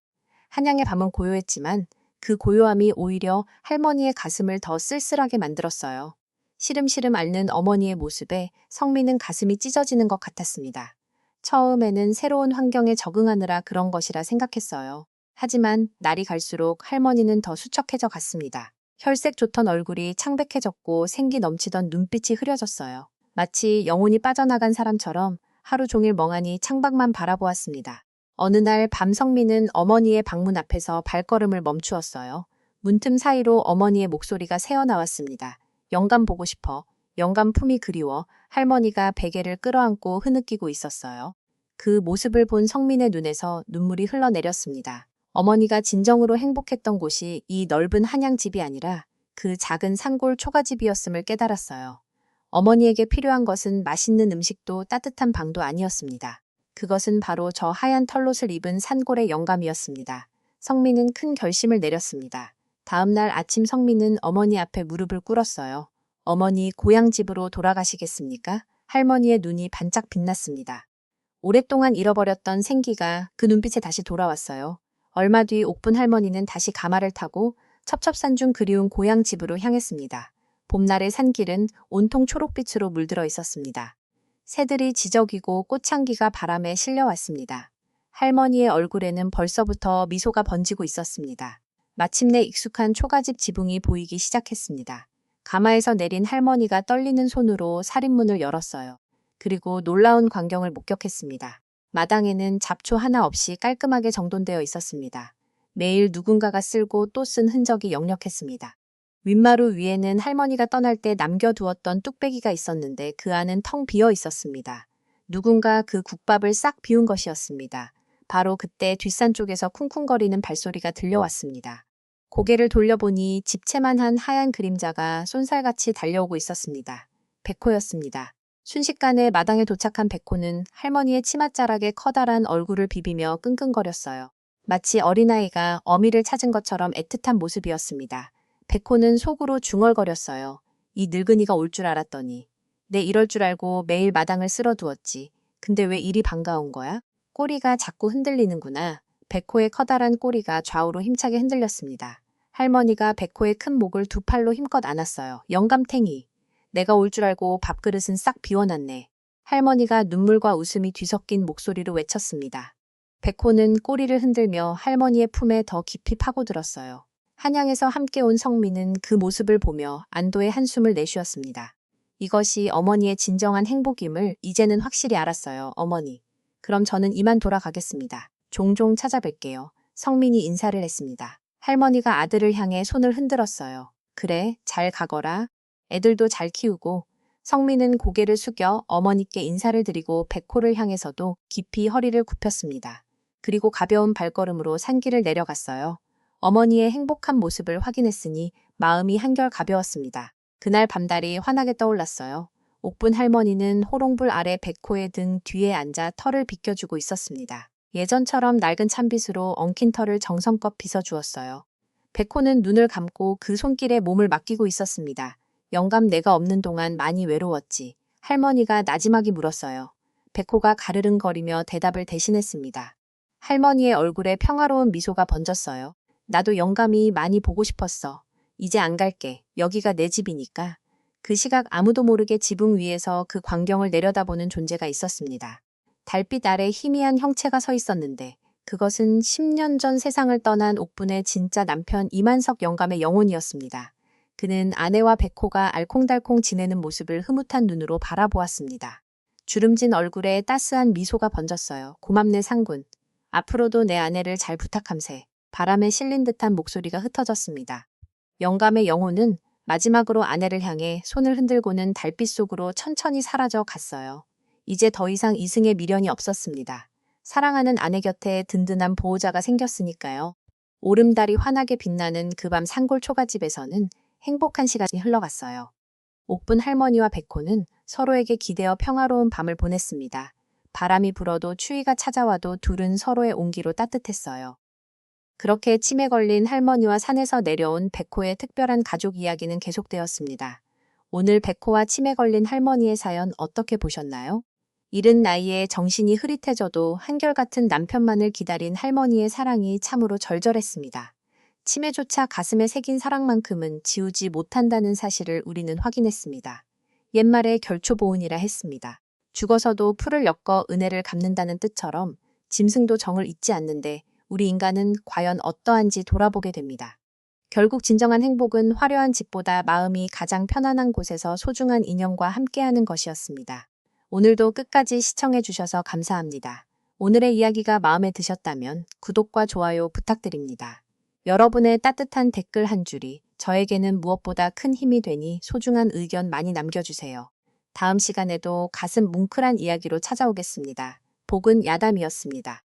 [SPEAKER 1] 한양의 밤은 고요했지만 그 고요함이 오히려 할머니의 가슴을 더 쓸쓸하게 만들었어요. 시름시름 앓는 어머니의 모습에 성민은 가슴이 찢어지는 것 같았습니다. 처음에는 새로운 환경에 적응하느라 그런 것이라 생각했어요. 하지만 날이 갈수록 할머니는 더 수척해져 갔습니다. 혈색 좋던 얼굴이 창백해졌고 생기 넘치던 눈빛이 흐려졌어요. 마치 영혼이 빠져나간 사람처럼 하루 종일 멍하니 창밖만 바라보았습니다. 어느 날 밤 성민은 어머니의 방문 앞에서 발걸음을 멈추었어요. 문틈 사이로 어머니의 목소리가 새어나왔습니다. 영감 보고 싶어. 영감 품이 그리워. 할머니가 베개를 끌어안고 흐느끼고 있었어요. 그 모습을 본 성민의 눈에서 눈물이 흘러내렸습니다. 어머니가 진정으로 행복했던 곳이 이 넓은 한양집이 아니라 그 작은 산골 초가집이었음을 깨달았어요. 어머니에게 필요한 것은 맛있는 음식도 따뜻한 방도 아니었습니다. 그것은 바로 저 하얀 털옷을 입은 산골의 영감이었습니다. 성민은 큰 결심을 내렸습니다. 다음 날 아침 성민은 어머니 앞에 무릎을 꿇었어요. 어머니 고향집으로 돌아가시겠습니까? 할머니의 눈이 반짝 빛났습니다. 오랫동안 잃어버렸던 생기가 그 눈빛에 다시 돌아왔어요. 얼마 뒤 옥분 할머니는 다시 가마를 타고 첩첩산중 그리운 고향집으로 향했습니다. 봄날의 산길은 온통 초록빛으로 물들어 있었습니다. 새들이 지저귀고 꽃향기가 바람에 실려왔습니다. 할머니의 얼굴에는 벌써부터 미소가 번지고 있었습니다. 마침내 익숙한 초가집 지붕이 보이기 시작했습니다. 가마에서 내린 할머니가 떨리는 손으로 살인문을 열었어요. 그리고 놀라운 광경을 목격했습니다. 마당에는 잡초 하나 없이 깔끔하게 정돈되어 있었습니다. 매일 누군가가 쓸고 또 쓴 흔적이 역력했습니다. 윗마루 위에는 할머니가 떠날 때 남겨두었던 뚝배기가 있었는데 그 안은 텅 비어 있었습니다. 누군가 그 국밥을 싹 비운 것이었습니다. 바로 그때 뒷산 쪽에서 쿵쿵거리는 발소리가 들려왔습니다. 고개를 돌려보니 집채만한 하얀 그림자가 쏜살같이 달려오고 있었습니다. 백호였습니다. 순식간에 마당에 도착한 백호는 할머니의 치맛자락에 커다란 얼굴을 비비며 끙끙거렸어요. 마치 어린아이가 어미를 찾은 것처럼 애틋한 모습이었습니다. 백호는 속으로 중얼거렸어요. 이 늙은이가 올 줄 알았더니. 내 이럴 줄 알고 매일 마당을 쓸어두었지. 근데 왜 이리 반가운 거야? 꼬리가 자꾸 흔들리는구나. 백호의 커다란 꼬리가 좌우로 힘차게 흔들렸습니다. 할머니가 백호의 큰 목을 두 팔로 힘껏 안았어요. 영감탱이. 내가 올 줄 알고 밥그릇은 싹 비워놨네. 할머니가 눈물과 웃음이 뒤섞인 목소리로 외쳤습니다. 백호는 꼬리를 흔들며 할머니의 품에 더 깊이 파고들었어요. 한양에서 함께 온 성민은 그 모습을 보며 안도의 한숨을 내쉬었습니다. 이것이 어머니의 진정한 행복임을 이제는 확실히 알았어요. 어머니. 그럼 저는 이만 돌아가겠습니다. 종종 찾아뵐게요. 성민이 인사를 했습니다. 할머니가 아들을 향해 손을 흔들었어요. 그래, 잘 가거라. 애들도 잘 키우고. 성민은 고개를 숙여 어머니께 인사를 드리고 백호를 향해서도 깊이 허리를 굽혔습니다. 그리고 가벼운 발걸음으로 산길을 내려갔어요. 어머니의 행복한 모습을 확인했으니 마음이 한결 가벼웠습니다. 그날 밤달이 환하게 떠올랐어요. 옥분 할머니는 호롱불 아래 백호의 등 뒤에 앉아 털을 빗겨주고 있었습니다. 예전처럼 낡은 찬빗으로 엉킨 털을 정성껏 빗어주었어요. 백호는 눈을 감고 그 손길에 몸을 맡기고 있었습니다. 영감 내가 없는 동안 많이 외로웠지. 할머니가 나지막이 물었어요. 백호가 가르릉거리며 대답을 대신했습니다. 할머니의 얼굴에 평화로운 미소가 번졌어요. 나도 영감이 많이 보고 싶었어. 이제 안 갈게. 여기가 내 집이니까. 그 시각 아무도 모르게 지붕 위에서 그 광경을 내려다보는 존재가 있었습니다. 달빛 아래 희미한 형체가 서 있었는데 그것은 10년 전 세상을 떠난 옥분의 진짜 남편 이만석 영감의 영혼이었습니다. 그는 아내와 백호가 알콩달콩 지내는 모습을 흐뭇한 눈으로 바라보았습니다. 주름진 얼굴에 따스한 미소가 번졌어요. 고맙네 상군. 앞으로도 내 아내를 잘 부탁함세. 바람에 실린 듯한 목소리가 흩어졌습니다. 영감의 영혼은 마지막으로 아내를 향해 손을 흔들고는 달빛 속으로 천천히 사라져 갔어요. 이제 더 이상 이승에 미련이 없었습니다. 사랑하는 아내 곁에 든든한 보호자가 생겼으니까요. 오름달이 환하게 빛나는 그 밤 산골 초가집에서는 행복한 시간이 흘러갔어요. 옥분 할머니와 백호는 서로에게 기대어 평화로운 밤을 보냈습니다. 바람이 불어도 추위가 찾아와도 둘은 서로의 온기로 따뜻했어요. 그렇게 치매 걸린 할머니와 산에서 내려온 백호의 특별한 가족 이야기는 계속되었습니다. 오늘 백호와 치매 걸린 할머니의 사연 어떻게 보셨나요? 이른 나이에 정신이 흐릿해져도 한결같은 남편만을 기다린 할머니의 사랑이 참으로 절절했습니다. 치매조차 가슴에 새긴 사랑만큼은 지우지 못한다는 사실을 우리는 확인했습니다. 옛말에 결초보은이라 했습니다. 죽어서도 풀을 엮어 은혜를 갚는다는 뜻처럼 짐승도 정을 잊지 않는데 우리 인간은 과연 어떠한지 돌아보게 됩니다. 결국 진정한 행복은 화려한 집보다 마음이 가장 편안한 곳에서 소중한 인연과 함께하는 것이었습니다. 오늘도 끝까지 시청해 주셔서 감사합니다. 오늘의 이야기가 마음에 드셨다면 구독과 좋아요 부탁드립니다. 여러분의 따뜻한 댓글 한 줄이 저에게는 무엇보다 큰 힘이 되니 소중한 의견 많이 남겨주세요. 다음 시간에도 가슴 뭉클한 이야기로 찾아오겠습니다. 복은 야담이었습니다.